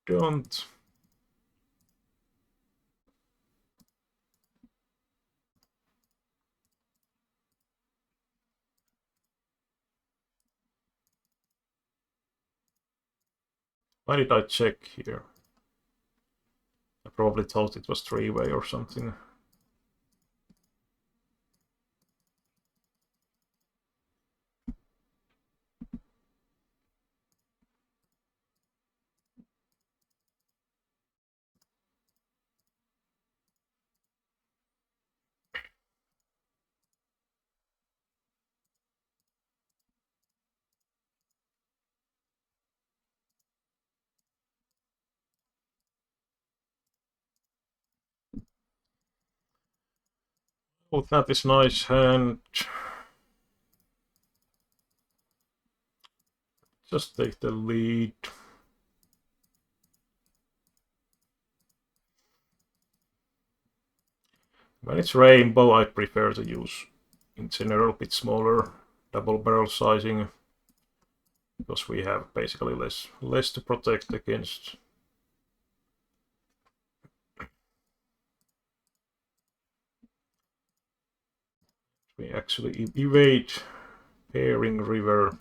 Speaker 1: Don't. Why did I check here? I probably thought it was three-way or something. Oh, that is nice hand. Just take the lead. When it's rainbow, I prefer to use, in general, a bit smaller double barrel sizing, because we have basically less to protect against. We actually evade pairing river.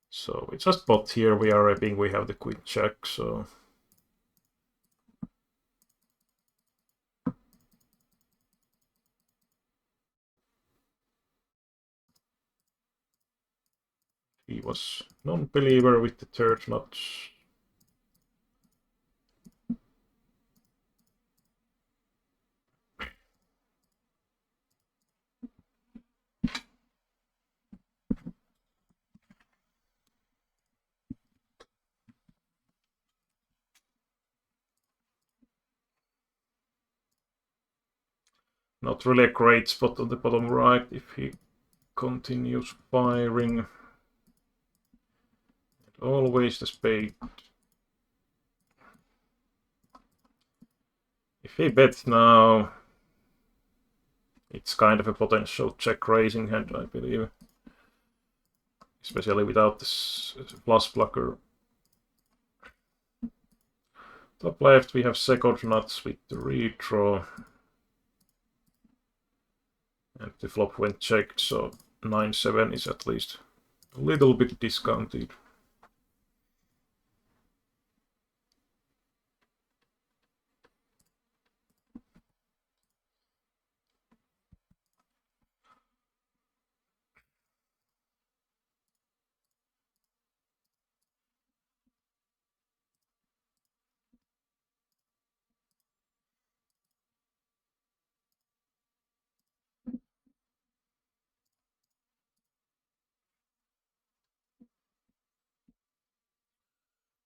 Speaker 1: So we just bot here, we are repping, we have the queen jack, so he was non-believer with the third notch. Not really a great spot on the bottom right if he continues firing. And always the spade. If he bets now, it's kind of a potential check raising hand, I believe. Especially without this plus blocker. Top left we have second nuts with the redraw. And the flop went checked, so 9-7 is at least a little bit discounted.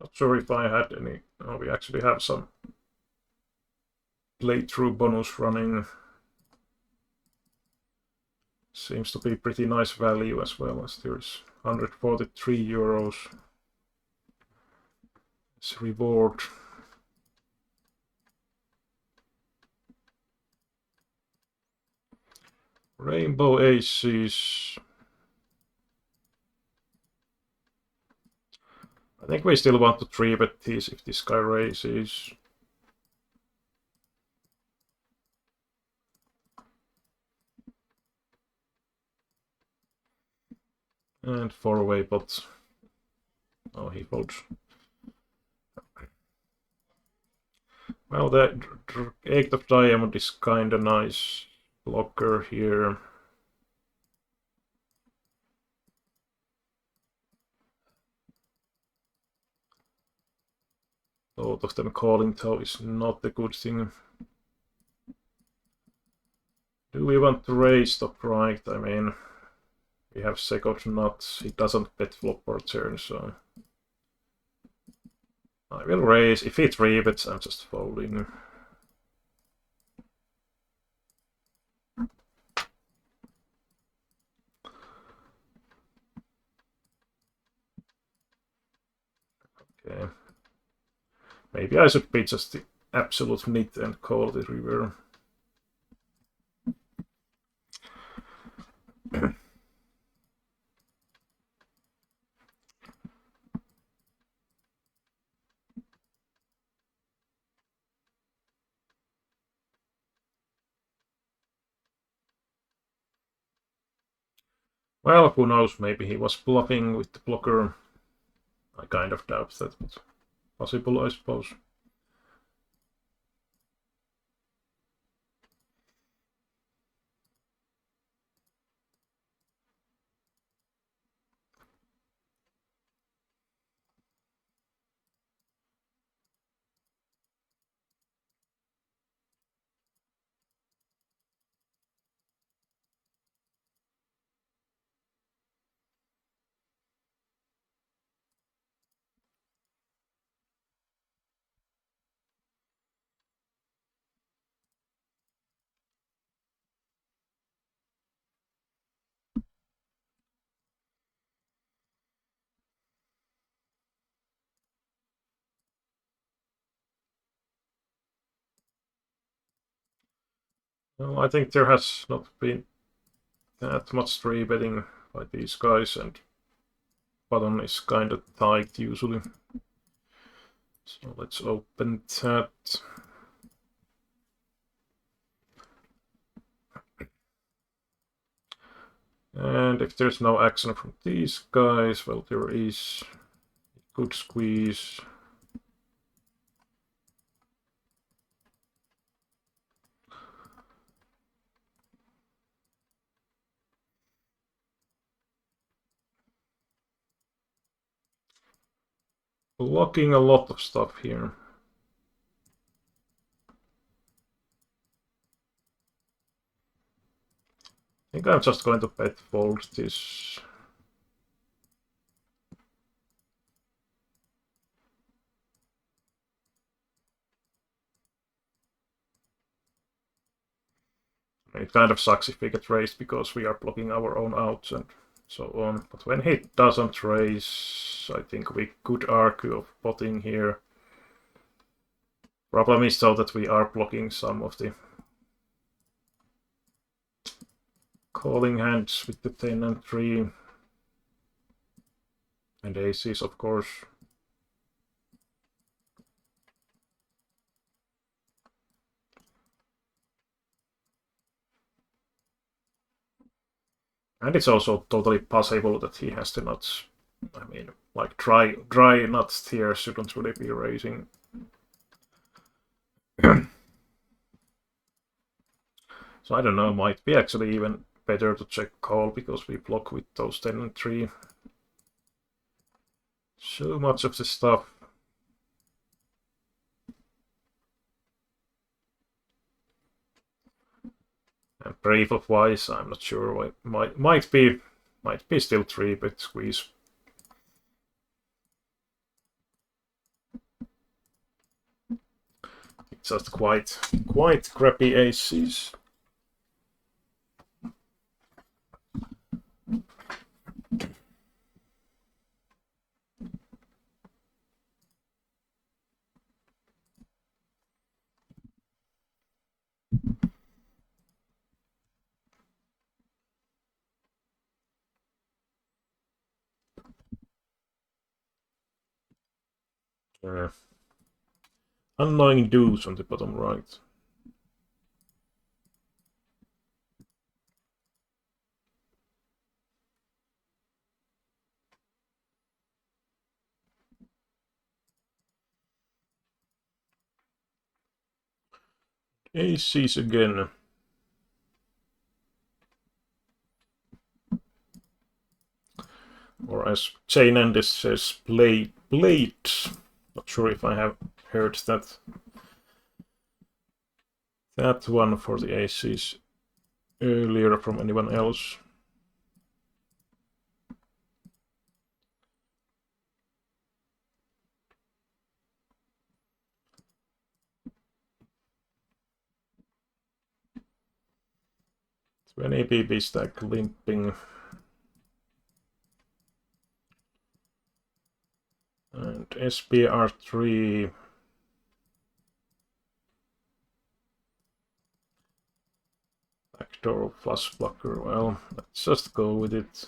Speaker 1: Not sure if I had any. Oh, we actually have some playthrough bonus running. Seems to be pretty nice value as well, as there's 143 euros as reward. Rainbow aces. I think we still want to 3-bet these if this guy raises. And 4-way pot. Oh, he folds. Well, the 8 of diamond is kinda nice blocker here. Both of them calling though is not a good thing. Do we want to raise top right? I mean, we have second nuts. He doesn't bet flop or turn, so I will raise. If he 3-bets, I'm just folding. Okay. Maybe I should be just the absolute nit and call the river. Well, who knows, maybe he was bluffing with the blocker. I kind of doubt that, but possible, I suppose. Well, I think there has not been that much 3-betting by these guys, and button is kind of tight usually. So let's open that. And if there's no action from these guys, well, there is good squeeze. Blocking a lot of stuff here. I think I'm just going to bet fold this. It kind of sucks if we get raised because we are blocking our own outs and so on. But when he doesn't raise, I think we could argue of potting here. Problem is though that we are blocking some of the calling hands with the 10 and 3. And aces, of course. And it's also totally possible that he has the nuts. I mean, like dry nuts here shouldn't really be raising. So I don't know, might be actually even better to check call because we block with those 10 and 3. So much of the stuff. And brave of wise, I'm not sure. Might be still 3-bet squeeze. It's just quite crappy aces. Annoying dudes on the bottom right. Aces again. Or as Jane Endis says, plate. Not sure if I have heard that one for the aces earlier from anyone else. When ABB stack limping. And SPR3. Backdoor flush blocker. Well, let's just go with it.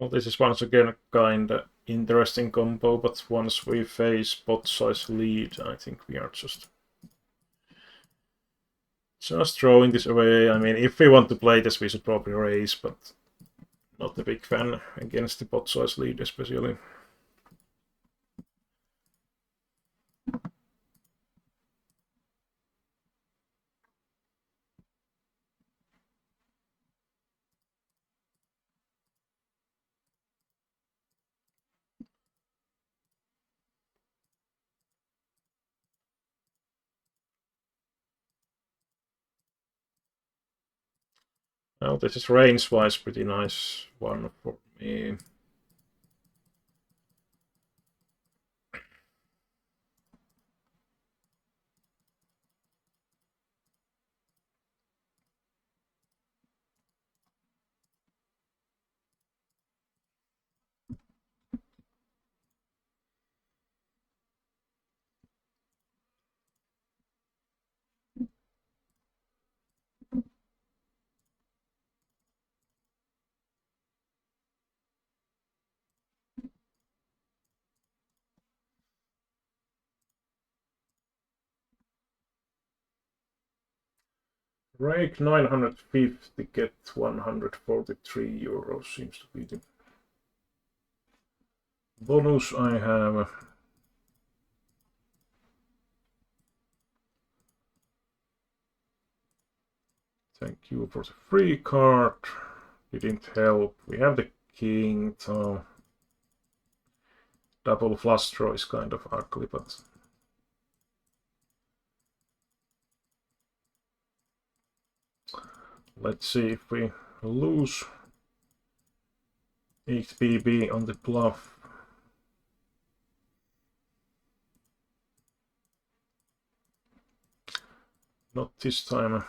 Speaker 1: Well, this is once again a kinda interesting combo, but once we face pot size lead, I think we are just throwing this away. I mean, if we want to play this, we should probably raise, but not a big fan against the pot size lead, especially. Well, this is range-wise pretty nice one for me. Rake 950, get 143 euros seems to be the bonus I have. Thank you for the free card. Didn't help. We have the king, so double flush draw is kind of ugly, but let's see if we lose 8BB on the bluff. Not this time.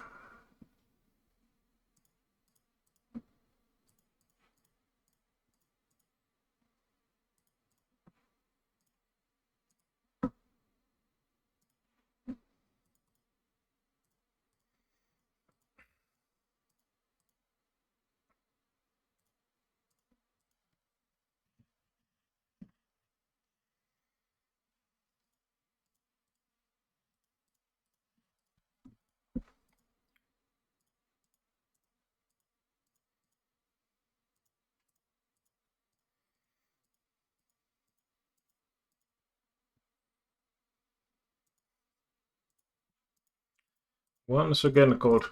Speaker 1: Once again, cold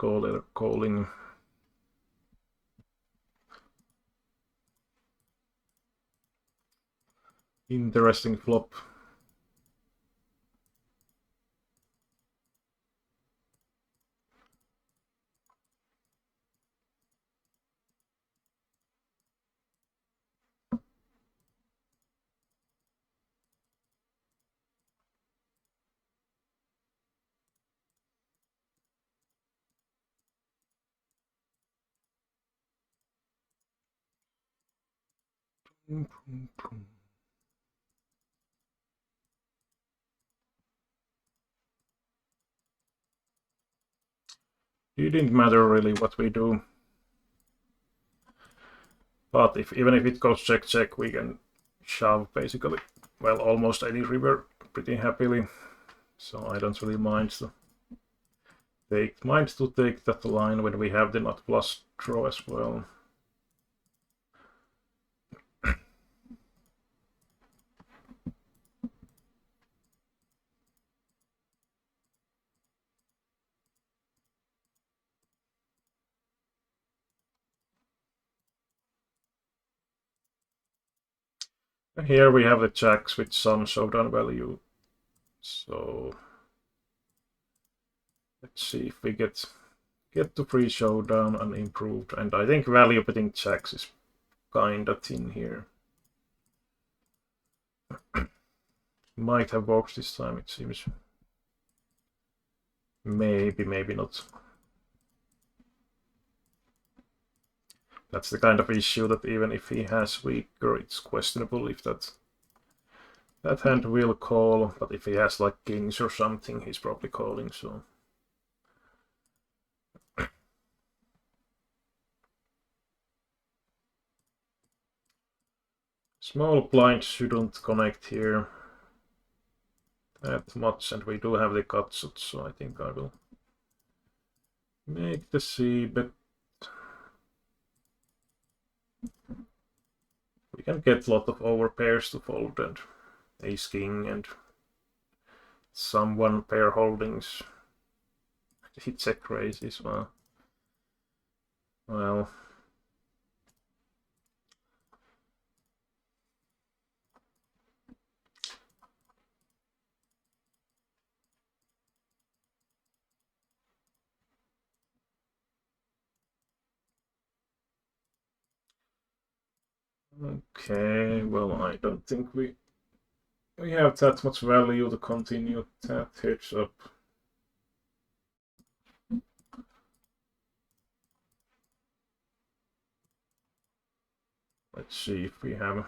Speaker 1: calling. Interesting flop. It didn't matter really what we do. But even if it goes check check, we can shove basically, well, almost any river pretty happily. So I don't really mind to take that line when we have the not plus draw as well. Here we have the jacks with some showdown value. So let's see if we get to free showdown and improved. And I think value betting jacks is kinda thin here. Might have worked this time, it seems. Maybe, maybe not. That's the kind of issue that even if he has weaker, it's questionable if that hand will call. But if he has like kings or something, he's probably calling, so. Small blind shouldn't connect here that much, and we do have the cuts, so I think I will make the C bet. We can get a lot of overpairs to fold and ace king and some one pair holdings. He check raises, well. Well. Okay, well, I don't think we have that much value to continue that heads up. Let's see if we have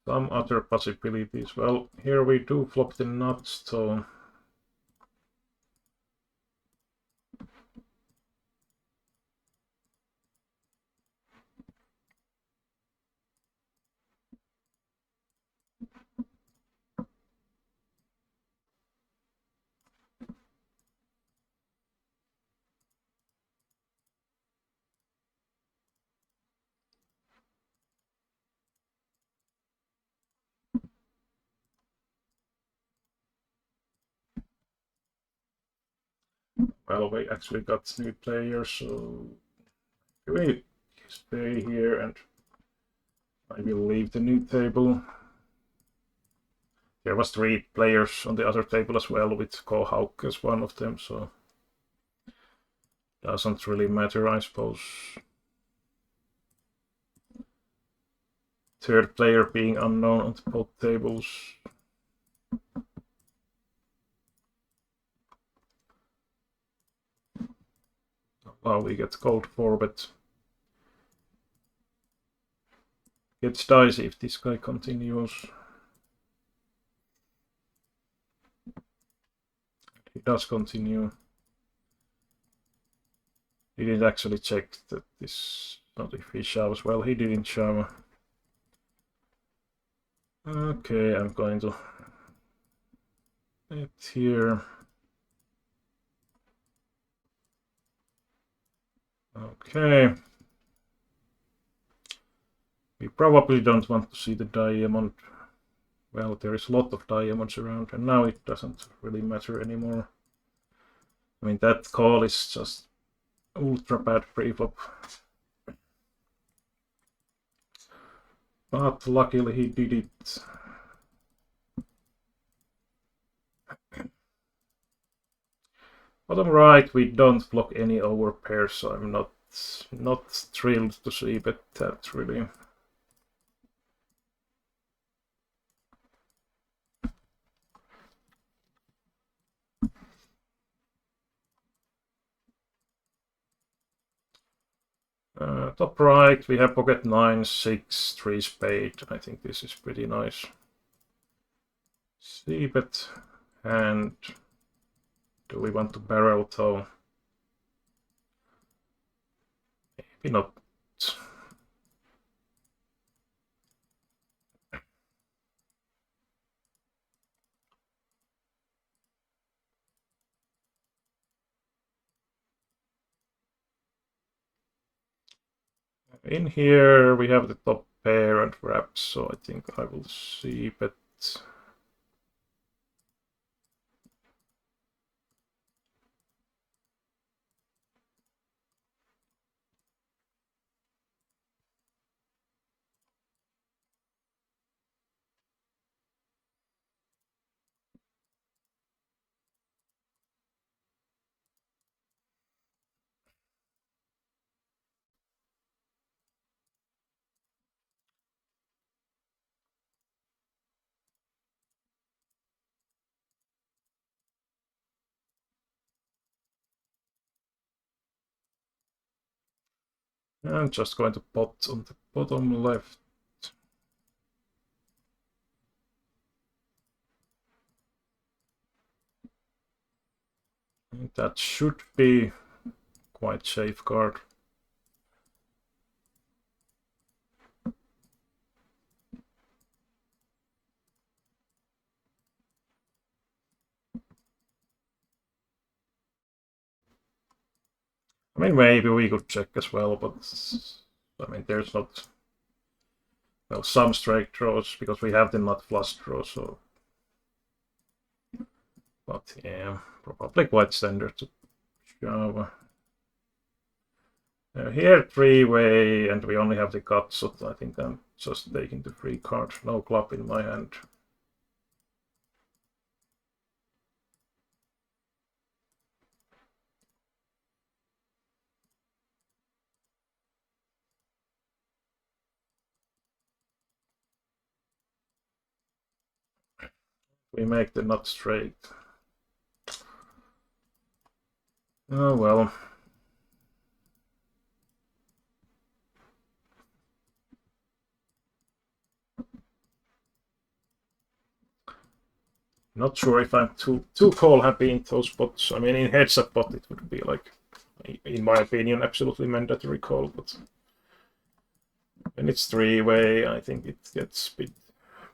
Speaker 1: some other possibilities. Well, here we do flop the nuts, so well, we actually got new players, so we stay here and I will leave the new table. There was 3 players on the other table as well, with Ko Hauk as one of them, so doesn't really matter, I suppose. Third player being unknown on both tables. Oh, we get cold 4-bet. Gets dicey if this guy continues. He does continue. He didn't actually check that this, not if he shoves. Well, he didn't shove. Okay, I'm going to bet here. Okay. We probably don't want to see the diamond. Well, there is a lot of diamonds around, and now it doesn't really matter anymore. I mean, that call is just ultra bad preflop. But luckily he did it. Bottom right, we don't block any overpairs, so I'm not thrilled to see bet that really. Top right, we have pocket 9, 6, 3 spade. I think this is pretty nice. C-bet, and do we want to barrel though? Maybe not. In here we have the top pair and wraps, so I think I will C-bet. I'm just going to pot on the bottom left. That should be quite safeguard. I mean, maybe we could check as well, but I mean, there's not, well, some straight draws because we have the nut flush draw, so. But yeah, probably quite standard to shove. Here, three-way, and we only have the cut, so I think I'm just taking the free card. No club in my hand. We make the nut straight. Oh well. Not sure if I'm too call happy in those spots. I mean, in heads up pot it would be like, in my opinion, absolutely mandatory call, but when it's three-way, I think it gets a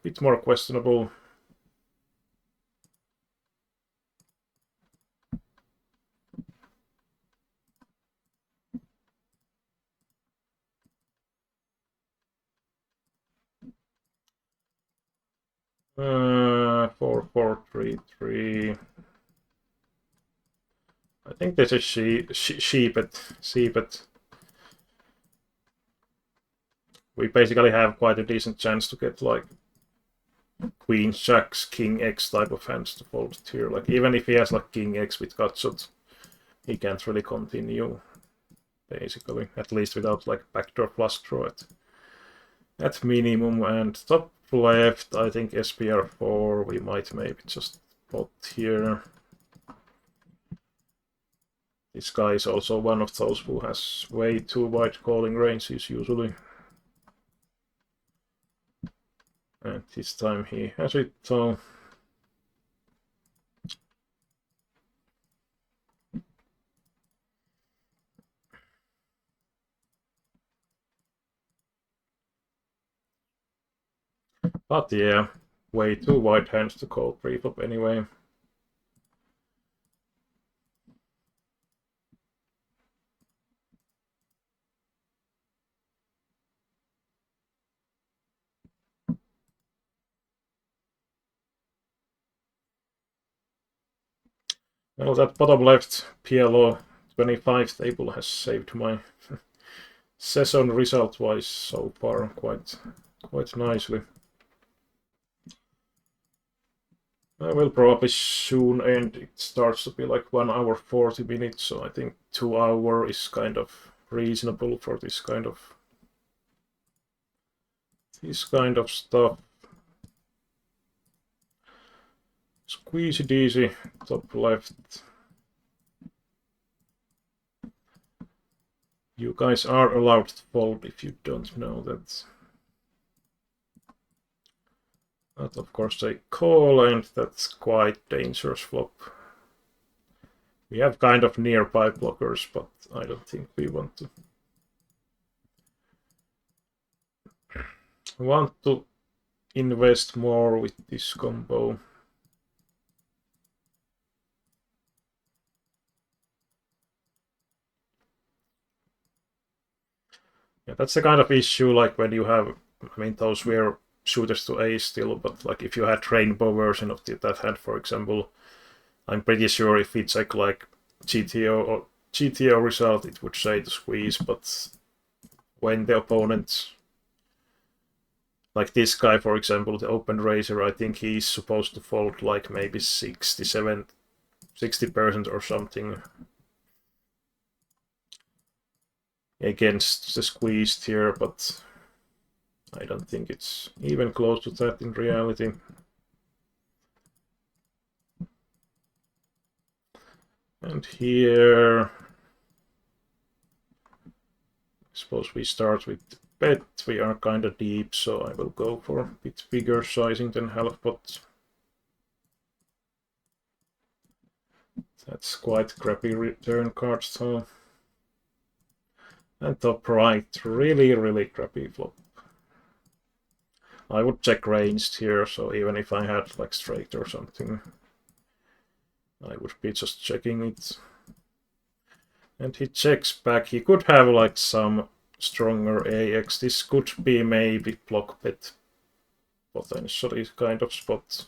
Speaker 1: bit more questionable. Four, four, three, three. I think this is sheep-bet. We basically have quite a decent chance to get like queen, jacks, king X type of hands to fold here. Like even if he has like king X with gutshot, he can't really continue. Basically, at least without like backdoor flush draw at minimum. And top left, I think SPR4. We might maybe just pot here. This guy is also one of those who has way too wide calling ranges usually. And this time he has it, so. But yeah, way too wide hands to call preflop anyway. Well, that bottom left PLO25 table has saved my session result-wise so far quite nicely. I will probably soon end. It starts to be like 1 hour 40 minutes, so I think 2 hours is kind of reasonable for this kind of stuff. Squeeze it easy, top left. You guys are allowed to fold if you don't know that. But of course they call, and that's quite dangerous flop. We have kind of nearby blockers, but I don't think we want to invest more with this combo. Yeah, that's the kind of issue, like when you have, I mean, those were shooters to ace still, but like if you had rainbow version of that hand, for example, I'm pretty sure if we check like GTO or GTO result, it would say to squeeze, but when the opponent, like this guy, for example, the open raiser, I think he's supposed to fold like maybe 60% or something against the squeezed here, but I don't think it's even close to that in reality. And here, I suppose we start with bet. We are kind of deep, so I will go for a bit bigger sizing than half pot. That's quite crappy return cards, though. And top right, really crappy flop. I would check ranged here, so even if I had like straight or something, I would be just checking it. And he checks back. He could have like some stronger AX. This could be maybe block bet potentially kind of spot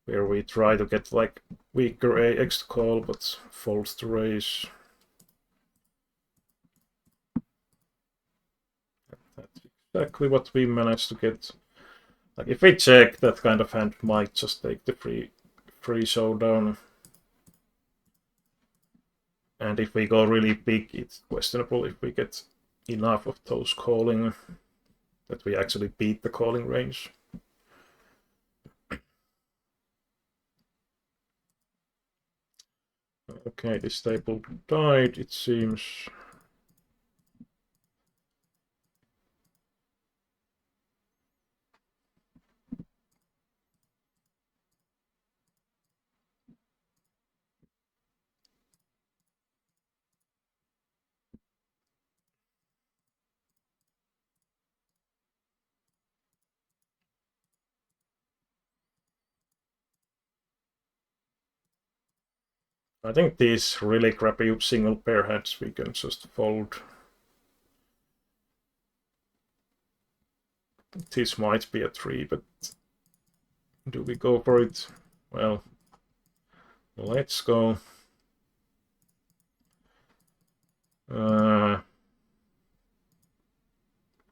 Speaker 1: where we try to get like weaker AX to call but fold to raise. That's exactly what we managed to get. Like if we check, that kind of hand might just take the free showdown. And if we go really big, it's questionable if we get enough of those calling that we actually beat the calling range. Okay, this table died, it seems. I think these really crappy single pair hands we can just fold. This might be a 3, but do we go for it? Well, let's go.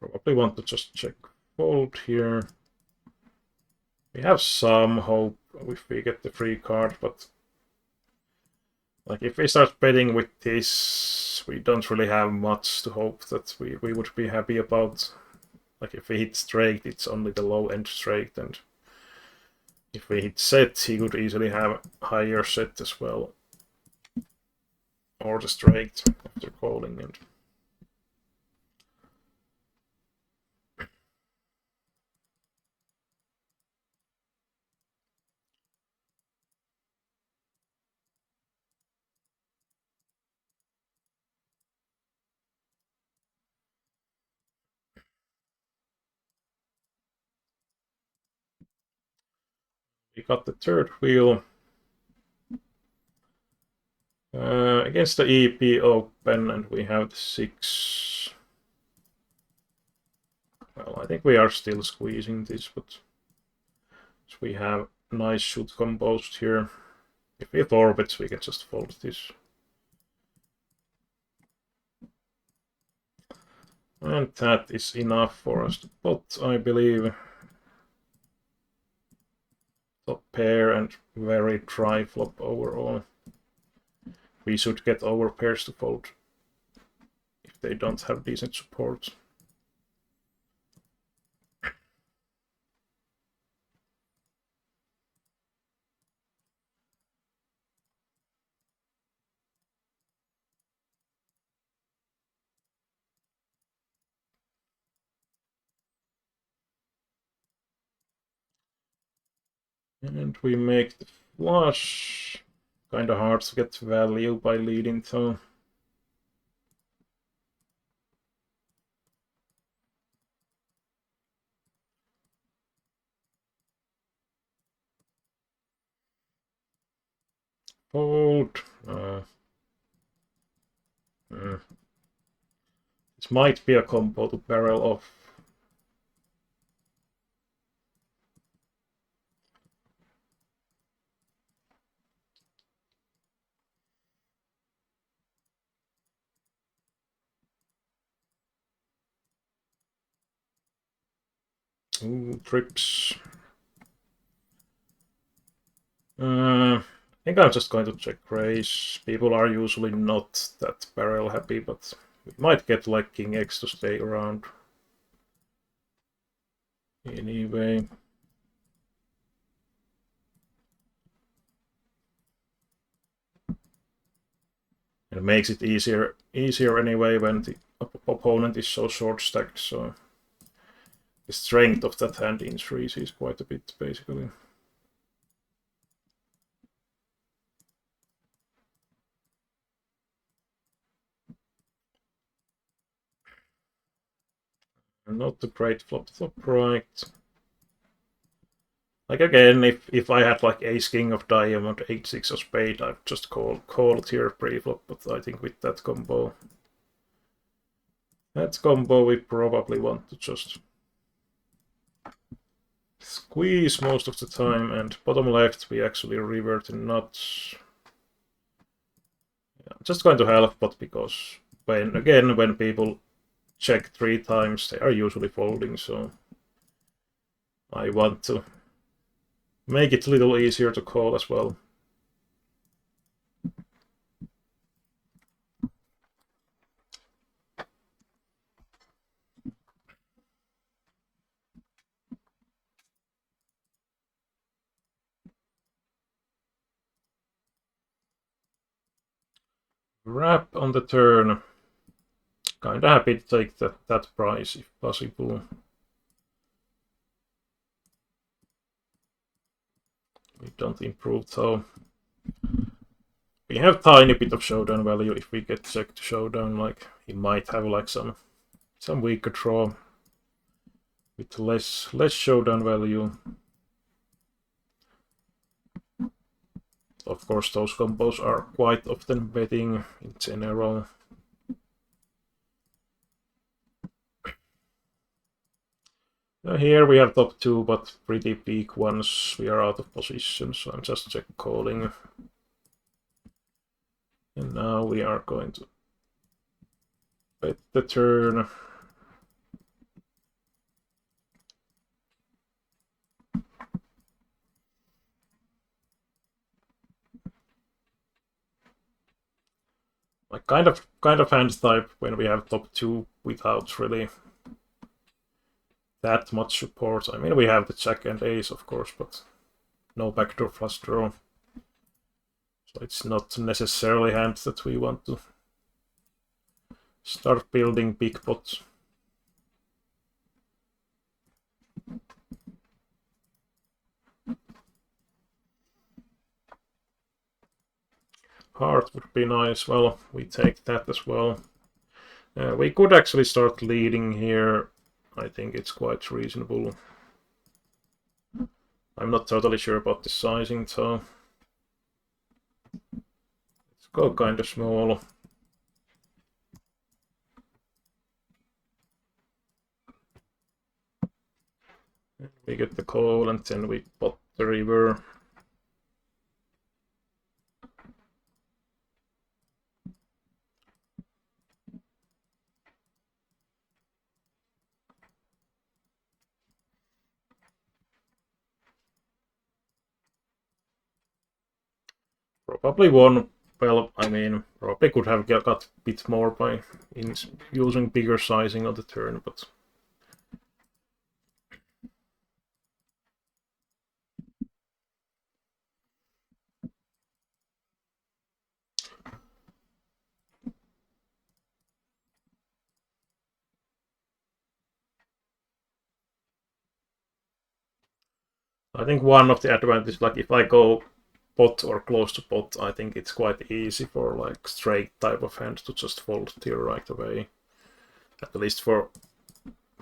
Speaker 1: Probably want to just check fold here. We have some hope if we get the free card, but like if we start betting with this, we don't really have much to hope that we would be happy about. Like if we hit straight, it's only the low end straight, and if we hit set, he could easily have higher set as well. Or the straight after calling. And we got the third wheel. Against the EP open, and we have the 6. Well, I think we are still squeezing this, but we have nice shoot composed here. If it orbits, we can just fold this. And that is enough for us to pot, I believe. Top pair and very dry flop overall. We should get our pairs to fold if they don't have decent support. And we make the flush. Kinda hard to get value by leading though. Fold. This might be a combo to barrel off. Ooh, trips. I think I'm just going to check raise. People are usually not that barrel happy, but we might get like King X to stay around. Anyway. It makes it easier anyway when the opponent is so short stacked, so the strength of that hand increases quite a bit, basically. Not a great flop right. Like again, if I had like ace king of diamond, h6 of spade, I'd just call it here pre-flop, but I think with that combo we probably want to just squeeze most of the time, and bottom left we actually revert the nuts. Yeah, I'm just going to half pot because when people check 3 times, they are usually folding, so I want to make it a little easier to call as well. Wrap on the turn. Kinda happy to take that price if possible. We don't improve though. We have tiny bit of showdown value if we get checked to showdown. Like he might have like some weaker draw with less showdown value. Of course, those combos are quite often betting in general. Here we have top 2, but pretty big ones. We are out of position, so I'm just check calling. And now we are going to bet the turn. Like kind of hand type when we have top 2 without really that much support. I mean, we have the jack and ace, of course, but no backdoor flush draw. So it's not necessarily hands that we want to start building big pots. Heart would be nice. Well, we take that as well. We could actually start leading here. I think it's quite reasonable. I'm not totally sure about the sizing, so let's go kind of small. We get the call and then we pot the river. Probably one. Well, I mean, probably could have got a bit more by using bigger sizing on the turn, but I think one of the advantages, like if I go pot or close to pot, I think it's quite easy for like straight type of hand to just fold here right away. At least for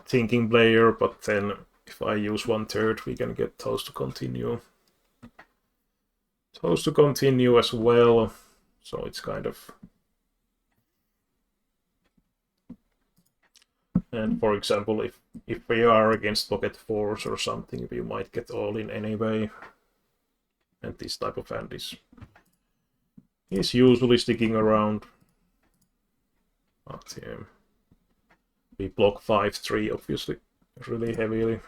Speaker 1: thinking player, but then if I use 1/3, we can get toast to continue. Toast to continue as well, so it's kind of... And for example, if we are against pocket fours or something, we might get all in anyway. And this type of hand is usually sticking around. But yeah, we block 5-3 obviously really heavily.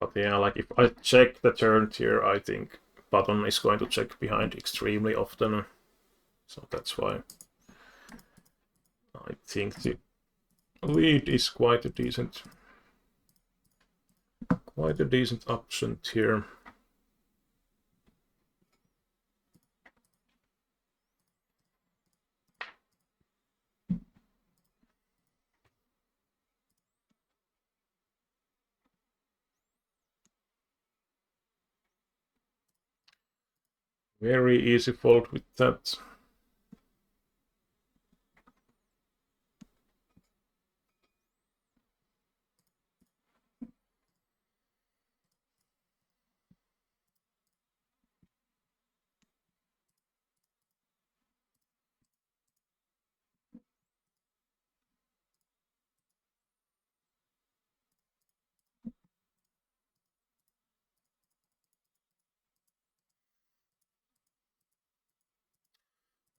Speaker 1: But yeah, like if I check the turn here, I think button is going to check behind extremely often. So that's why I think the lead is quite a decent option here. Very easy fold with that.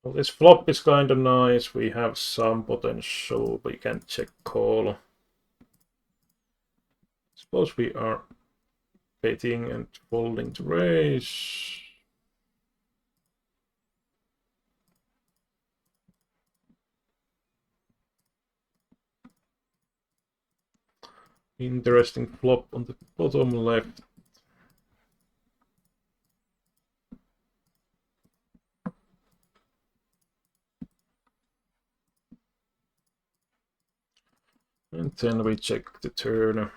Speaker 1: Well, this flop is kind of nice. We have some potential. We can check call. Suppose we are betting and folding to raise. Interesting flop on the bottom left. And then we check the turn.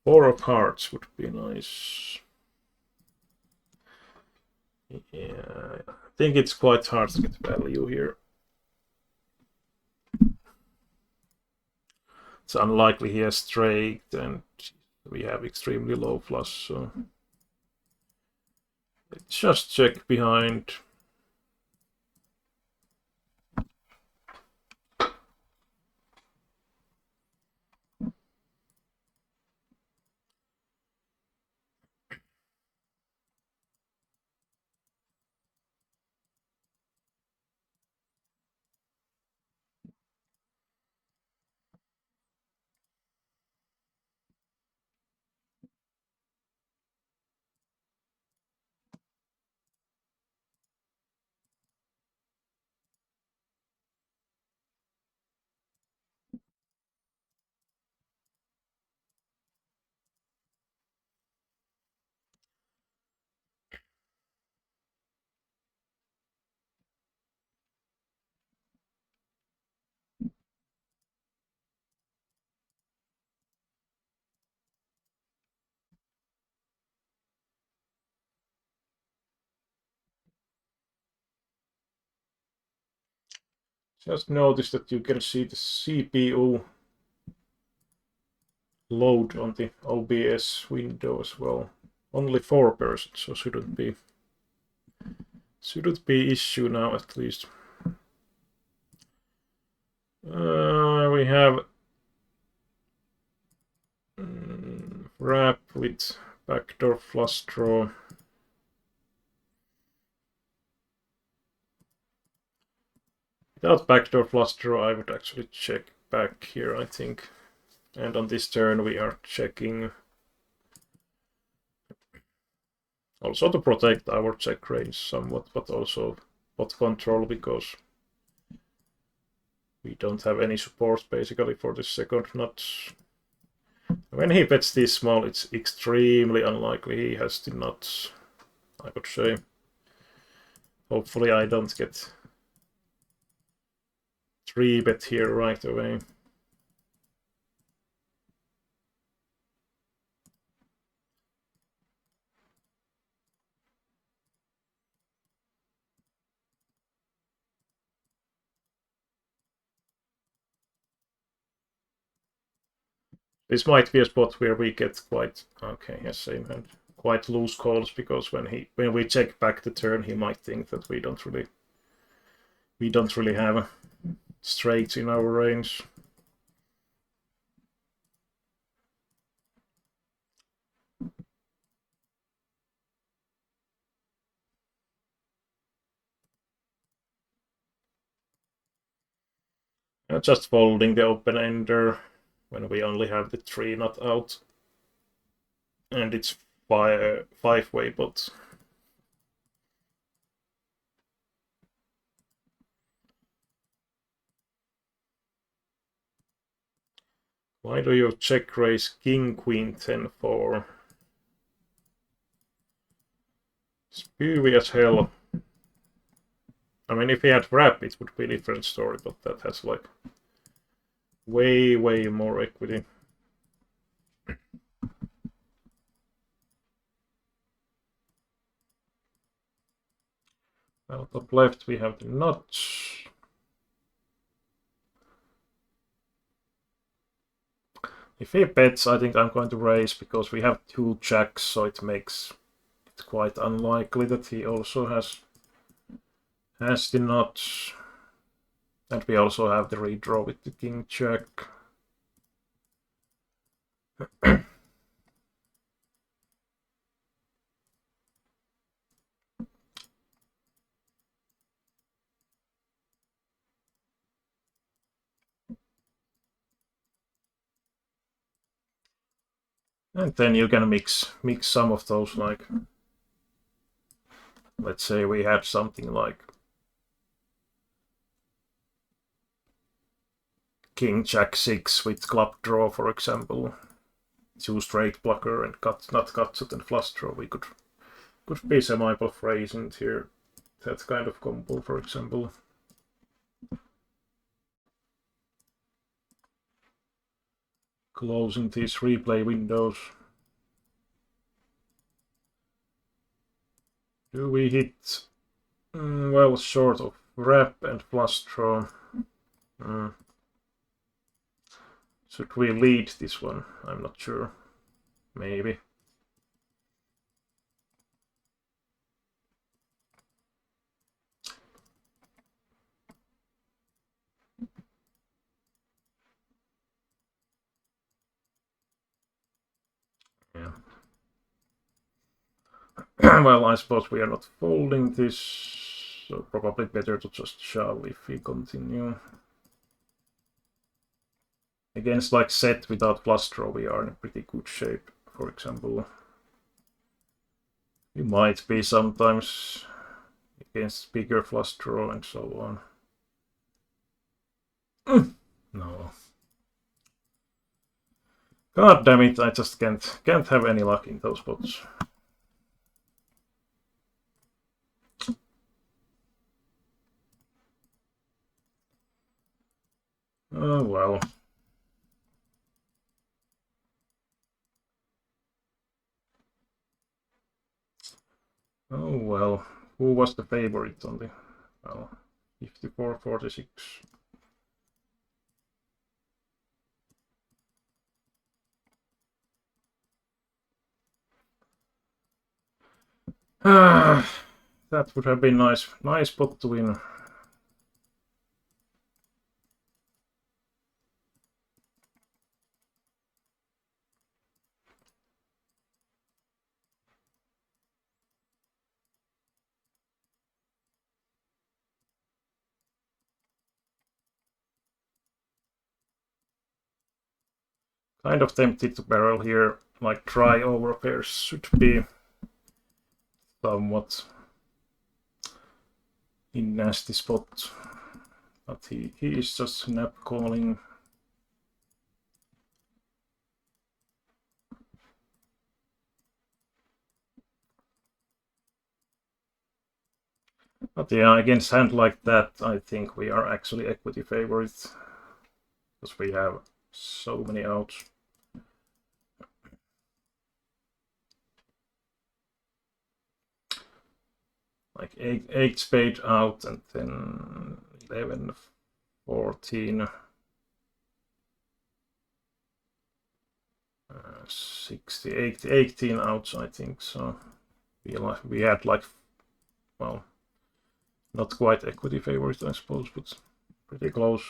Speaker 1: 4 of hearts would be nice. Yeah, I think it's quite hard to get value here. It's unlikely he has straight, and we have extremely low flush, so let's just check behind. Just notice that you can see the CPU load on the OBS window as well. Only 4%, so shouldn't be issue now at least. We have wrap with backdoor flush draw. Without backdoor flush draw, I would actually check back here, I think. And on this turn, we are checking. Also to protect our check range somewhat, but also pot control, because We don't have any support basically for this second notch. When he bets this small, it's extremely unlikely he has the nuts, I would say. Hopefully I don't get 3-bet here right away. This might be a spot where we get quite, okay, yes, same hand, quite loose calls, because when we check back the turn, he might think that we don't really have straights in our range. Just folding the open ender when we only have the 3 not out, and it's 5-way pot. Why do you check raise king queen 10-4? Spooky as hell. I mean, if he had wrap, it would be a different story, but that has like way more equity. Well, top left we have the notch. If he bets, I think I'm going to raise, because we have 2 jacks, so it makes it quite unlikely that he also has the notch. And we also have the redraw with the king jack. And then you can mix some of those, like, let's say we had something like king jack 6 with club draw, for example, 2 straight blocker and not gutset and flush draw. We could be semi-bluff raising here, that kind of combo, for example. Closing these replay windows. Do we hit? Well, short of wrap and flush draw. Should we lead this one? I'm not sure. Maybe. Yeah. Well, I suppose we are not folding this, so probably better to just shove if we continue. Against like set without flush draw, we are in pretty good shape, for example. We might be sometimes against bigger flush draw and so on. No. God damn it, I just can't have any luck in those spots. Oh well. Oh well. Who was the favorite on the, well, 54-46? That would have been nice spot to win. Kind of tempted to barrel here, like try over pairs should be somewhat in nasty spot. But he is just snap calling. But yeah, against hand like that, I think we are actually equity favorites. Because we have so many outs. Like 8 spade out and then 11, 14, 60, 80, 18 outs, I think. So we had like, well, not quite equity favorites, I suppose, but pretty close.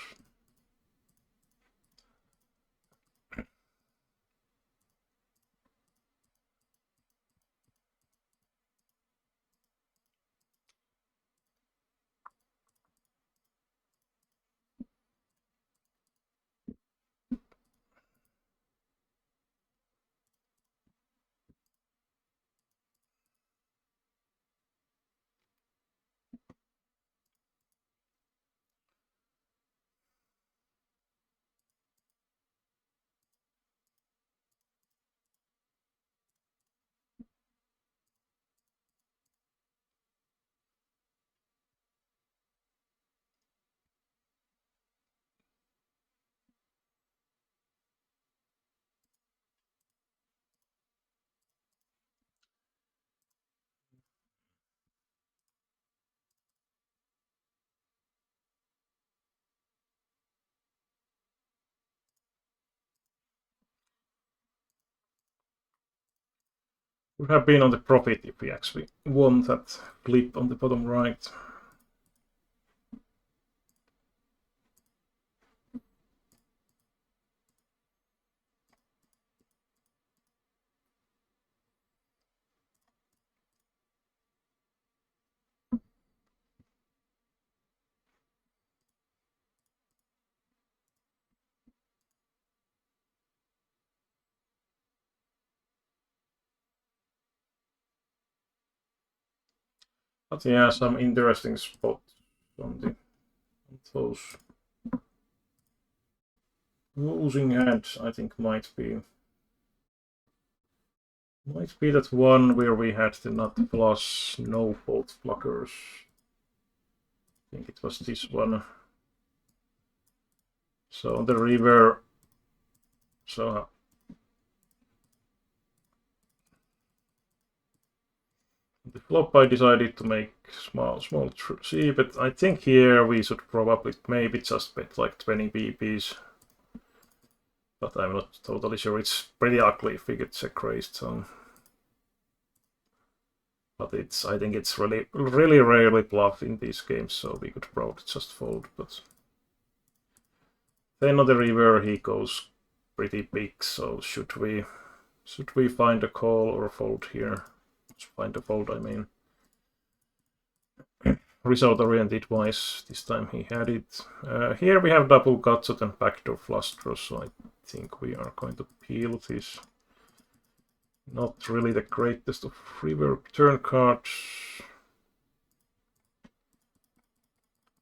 Speaker 1: Would have been on the profit if we actually won that flip on the bottom right. But yeah, some interesting spots on those losing hands, I think might be that one where we had the nut plus no fault blockers. I think it was this one. So on the river, so the flop I decided to make small C, but I think here we should probably maybe just bet like 20 BPs. But I'm not totally sure. It's pretty ugly if we get check raised, so. But I think it's really rarely bluff in these games, so we could probably just fold. But then on the river he goes pretty big, so should we find a call or fold here? Let's find a fold, I mean. Result-oriented wise, this time he had it. Here we have double gutshot and backdoor flush draw, so I think we are going to peel this. Not really the greatest of river turn cards.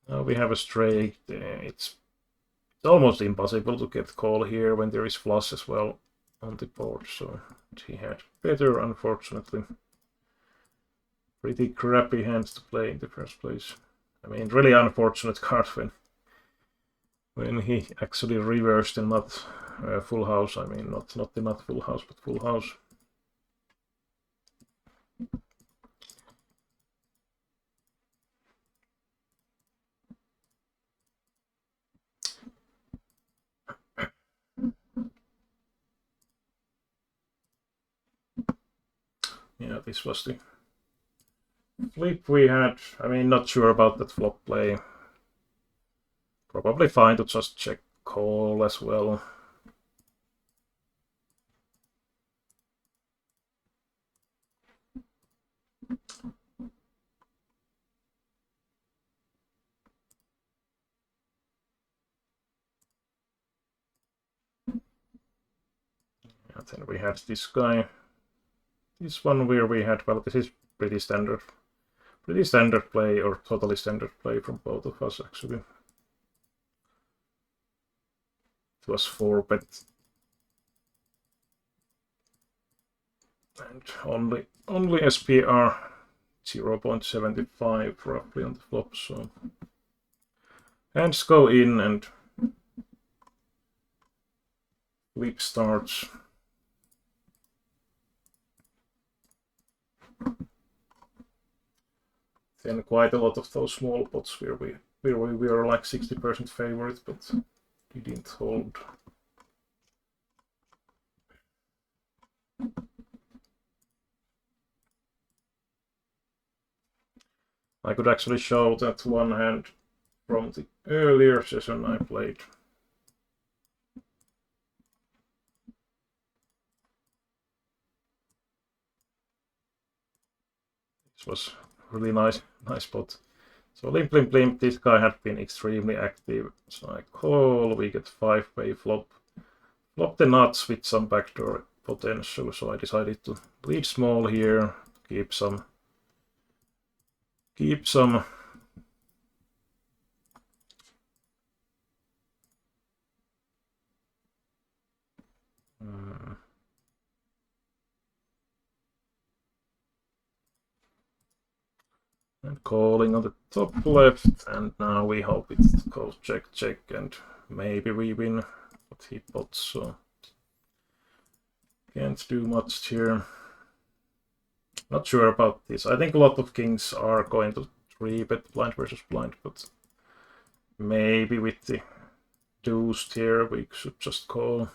Speaker 1: Now we have a straight. It's almost impossible to get call here when there is flush as well on the board, so he had better, unfortunately. Pretty crappy hands to play in the first place. I mean, really unfortunate card when he actually reversed the nut full house. I mean, not the nut full house, but full house. Yeah, this was the flip we had. I mean, not sure about that flop play. Probably fine to just check call as well. And then we had this guy. This one where we had, well, this is pretty standard play, or totally standard play from both of us, actually. was 4-bet. And only SPR 0.75 roughly on the flop, so hands go in and flip starts. Then quite a lot of those small pots where we were like 60% favorite, but we didn't hold. I could actually show that one hand from the earlier session I played. This was really nice spot. So limp, limp, limp, this guy had been extremely active. So I call, we get 5-way flop. Flop the nuts with some backdoor potential, so I decided to lead small here, keep some and calling on the top left, and now we hope it goes check, check, and maybe we win, but he pots, so can't do much here. Not sure about this. I think a lot of kings are going to 3-bet blind versus blind, but maybe with the deuce here we should just call.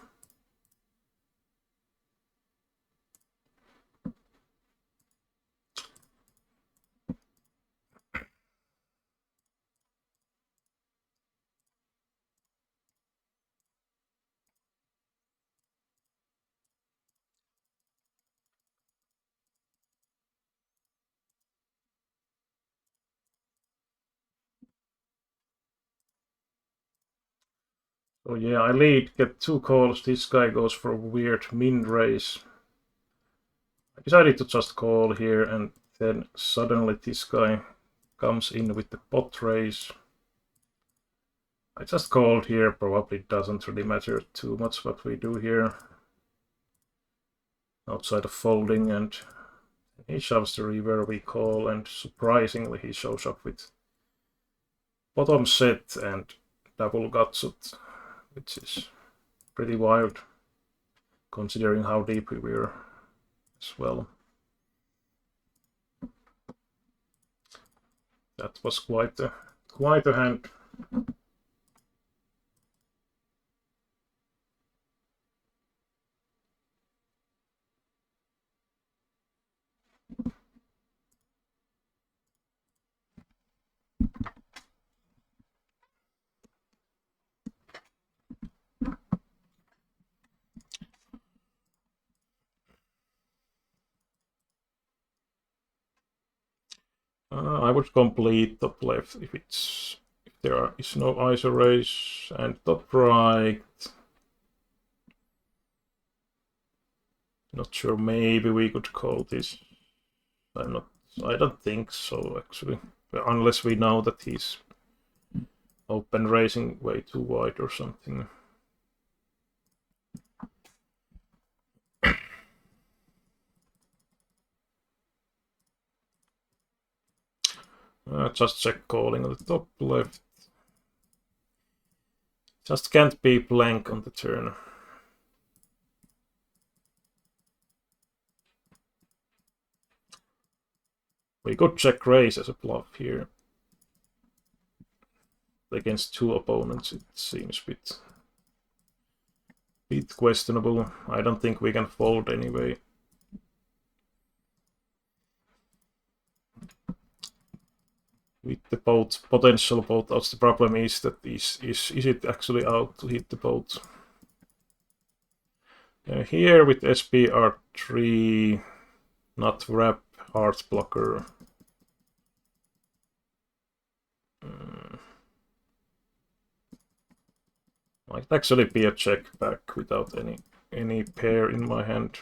Speaker 1: So yeah, I lead, get 2 calls, this guy goes for a weird min raise. I decided to just call here, and then suddenly this guy comes in with the pot raise. I just called here, probably doesn't really matter too much what we do here. Outside of folding, and he shoves the river, we call, and surprisingly he shows up with bottom set and double gutshot, which is pretty wild considering how deep we were as well. That was quite a hand. I would complete top left if there is no ISO raise, and top right. Not sure, maybe we could call this. I don't think so actually, unless we know that he's open raising way too wide or something. Just check calling on the top left. Just can't be blank on the turn. We could check raise as a bluff here. Against 2 opponents it seems a bit questionable. I don't think we can fold anyway. With the boat, potential boat outs, the problem is that is it actually out to hit the boat? Here with SPR3, not wrap, heart blocker. Might actually be a check back without any pair in my hand.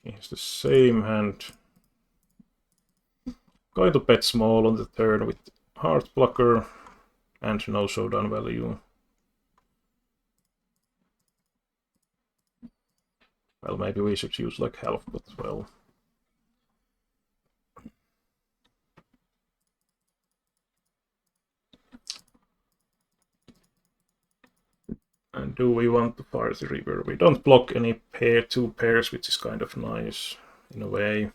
Speaker 1: He has the same hand. Going to bet small on the turn with heart blocker. and no showdown value. Well, maybe we should use like half, but well. And do we want to fire the river? We don't block any two pairs, which is kind of nice in a way.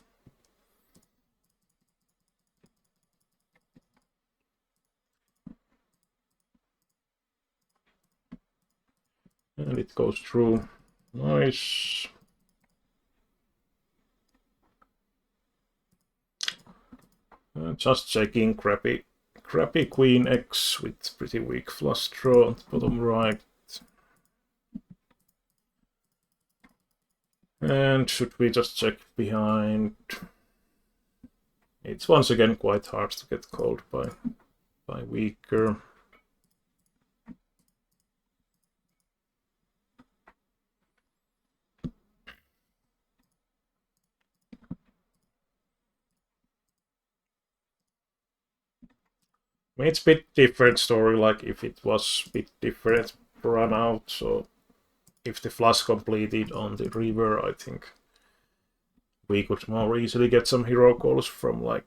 Speaker 1: And it goes through. Nice. Just checking crappy queen X with pretty weak flush draw on the bottom right. And should we just check behind? It's once again quite hard to get called by weaker. I mean, it's a bit different story, like if it was a bit different run out, so if the flush completed on the river, I think we could more easily get some hero calls from like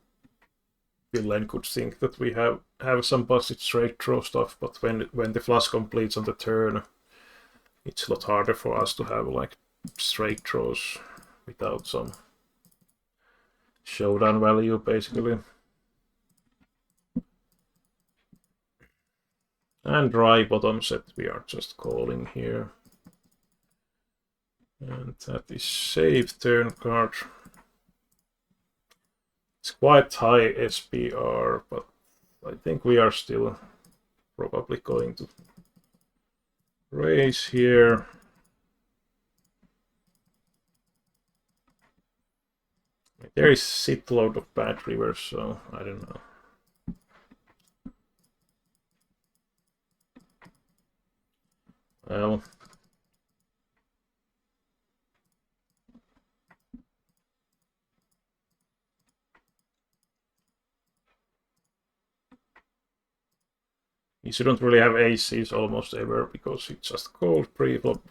Speaker 1: villain could think that we have some busted straight draw stuff, but when the flush completes on the turn, it's a lot harder for us to have like straight draws without some showdown value basically. And dry bottom set we are just calling here. And that is save turn card. It's quite high SPR, but I think we are still probably going to raise here. There is shitload of bad rivers, so I don't know. Well, you shouldn't really have aces almost ever because it's just called pre-flop.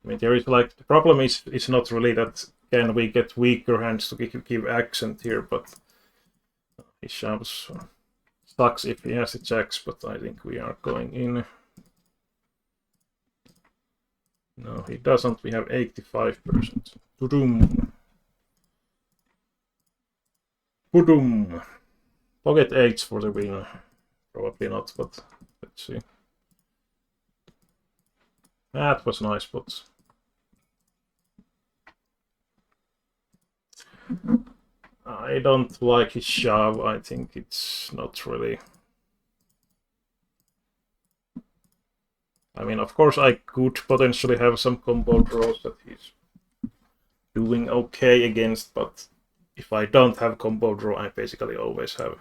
Speaker 1: I mean, there is like the problem is not really that can we get weaker hands to give accent here, but he shoves. Sucks if he has the jacks, but I think we are going in. No, he doesn't. We have 85%. Tudum. Budum. Pocket 8 for the win. Probably not, but let's see. That was nice, but I don't like his shove. I think it's not really. I mean, of course, I could potentially have some combo draws that he's doing okay against, but if I don't have combo draw, I basically always have.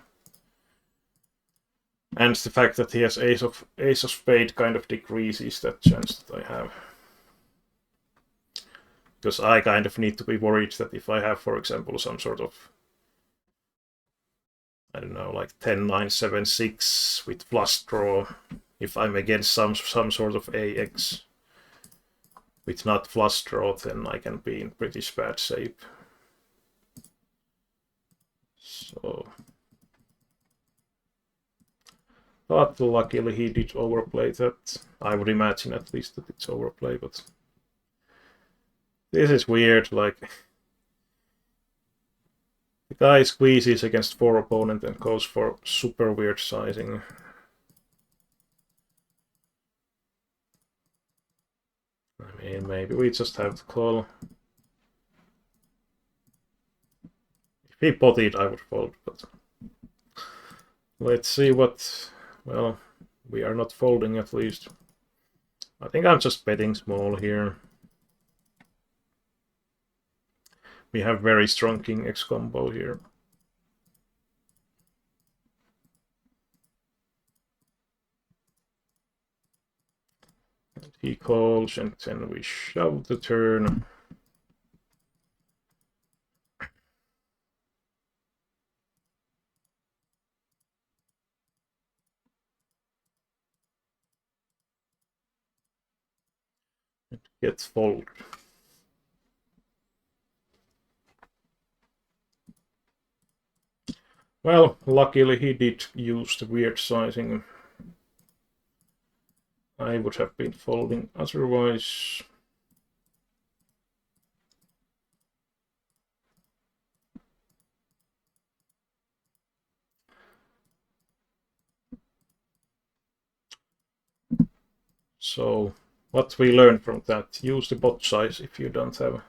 Speaker 1: And the fact that he has ace of spade kind of decreases that chance that I have. Because I kind of need to be worried that if I have, for example, some sort of, I don't know, like 10, 9, 7, 6 with flush draw, if I'm against some sort of AX with not flush draw, then I can be in pretty bad shape. So, but luckily he did overplay that. I would imagine at least that it's overplay, but this is weird, like the guy squeezes against 4 opponent and goes for super weird sizing. I mean, maybe we just have to call. If he potted, I would fold, but let's see what. Well, we are not folding at least. I think I'm just betting small here. We have very strong King X combo here. And he calls, and then we shove the turn. Get fold. Well, luckily he did use the weird sizing. I would have been folding otherwise. So what we learned from that, use the pot size if you don't have a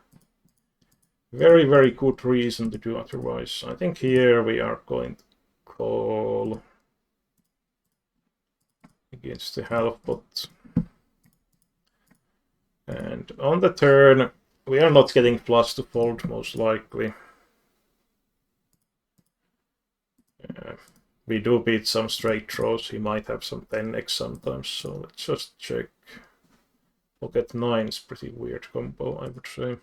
Speaker 1: very good reason to do otherwise. I think here we are going to call against the half pot. And on the turn, we are not getting flush to fold, most likely. We do beat some straight draws. He might have some 10x sometimes, so let's just check. Pocket 9 is pretty weird combo, I would say.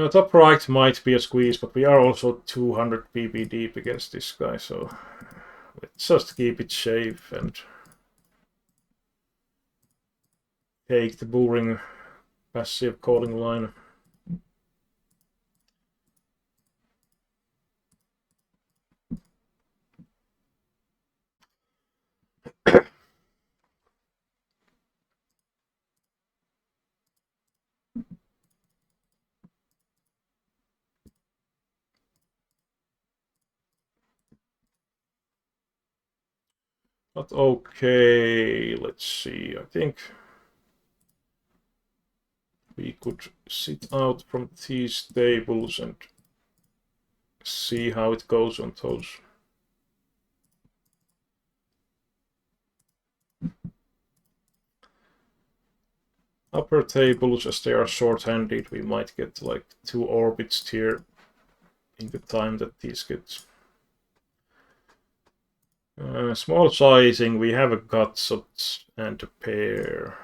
Speaker 1: Top right might be a squeeze, but we are also 200 pp deep against this guy, so let's just keep it safe and take the boring passive calling line. But okay, let's see. I think we could sit out from these tables and see how it goes on those. Upper tables, as they are short-handed, we might get like 2 orbits here in the time that these get. Small sizing, we have a gutshot and a pair.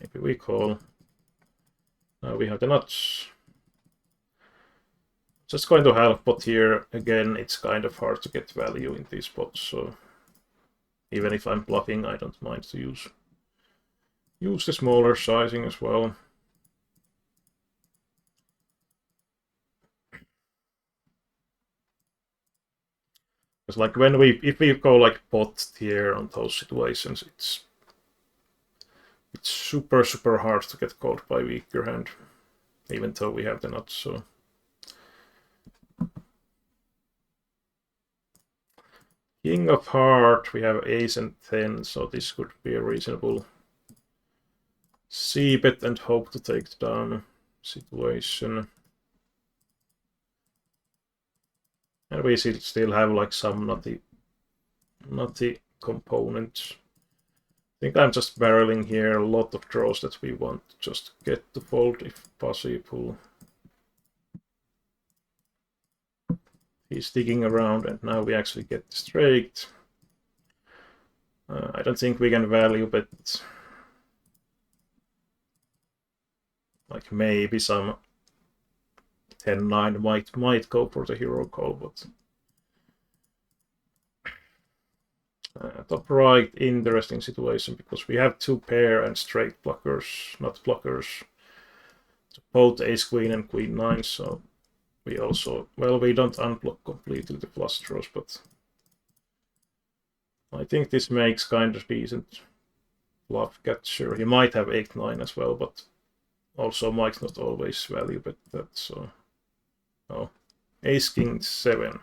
Speaker 1: Maybe we call. We have the nuts. Just going to half pot here. Again, it's kind of hard to get value in these spots, so even if I'm bluffing, I don't mind to use the smaller sizing as well. It's like when if we go like pot here on those situations, it's super hard to get called by weaker hand, even though we have the nuts. So king of heart, we have ace and 10, so this could be a reasonable c-bet and hope to take down situation. And we still have like some nutty components. I think I'm just barreling here a lot of draws that we want to just get to fold if possible. He's digging around and now we actually get straight. I don't think we can value bet. Like maybe some 10-9 might go for the hero call, but top right, interesting situation because we have 2 pair and straight blockers, not blockers. Both ace queen and queen 9, so we also, well, we don't unblock completely the flush draws, but I think this makes kind of decent bluff catcher. He might have 8-9 as well, but also might not always value bet that, so oh, ace king 7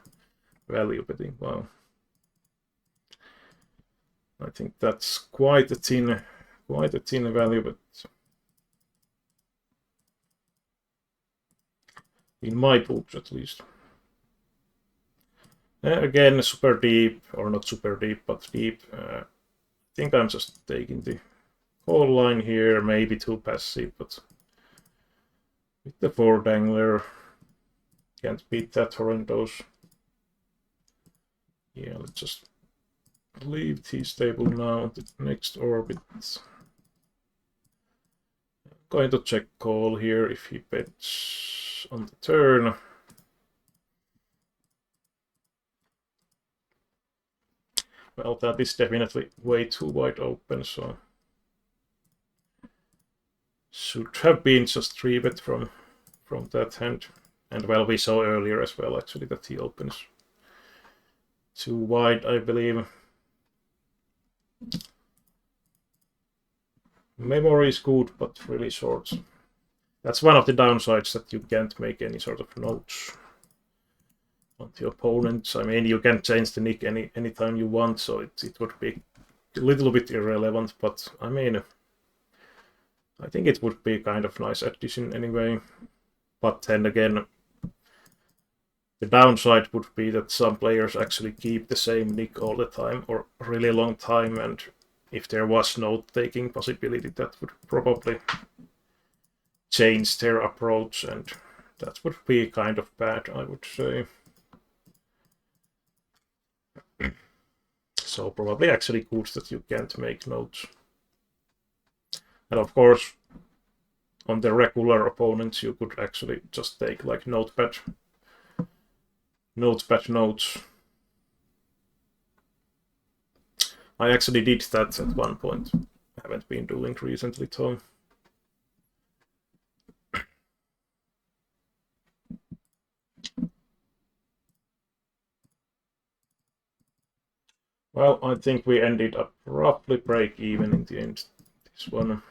Speaker 1: value betting. Wow, I think that's quite a thin value bet in my books at least. Again, super deep, or not super deep, but deep. I think I'm just taking the call line here, maybe too passive, but with the 4 dangler, can't beat that horrendous. Yeah, let's just leave T stable now on the next orbit. Going to check call here if he bets on the turn. Well, that is definitely way too wide open, so Should have been just 3-bet from that hand. And well, we saw earlier as well actually that he opens too wide, I believe. Memory is good, but really short. That's one of the downsides, that you can't make any sort of notes on the opponents. I mean, you can change the nick anytime you want, so it would be a little bit irrelevant, but I mean, I think it would be kind of nice addition anyway. But then again, the downside would be that some players actually keep the same nick all the time or a really long time, and if there was note-taking possibility, that would probably change their approach, and that would be kind of bad, I would say. So probably actually good that you can't make notes. And of course, on the regular opponents, you could actually just take like notepad notes. I actually did that at one point. I haven't been doing recently though. Well, I think we ended up roughly break even in the end. This one.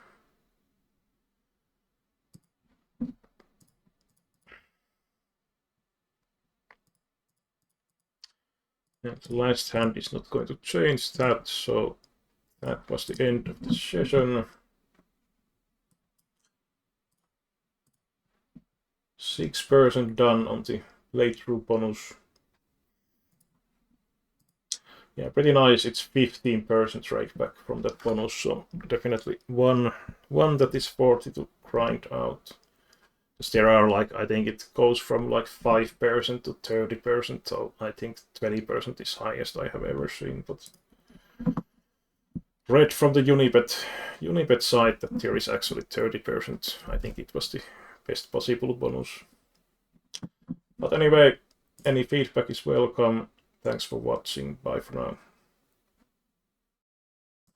Speaker 1: And the last hand is not going to change that, so that was the end of the session. 6% done on the playthrough bonus. Yeah, pretty nice. It's 15% rake back from that bonus, so definitely one that is 40 to grind out. Because there are like, I think it goes from like 5% to 30%, so I think 20% is highest I have ever seen. But read from the Unibet side that there is actually 30%. I think it was the best possible bonus. But anyway, any feedback is welcome. Thanks for watching. Bye for now.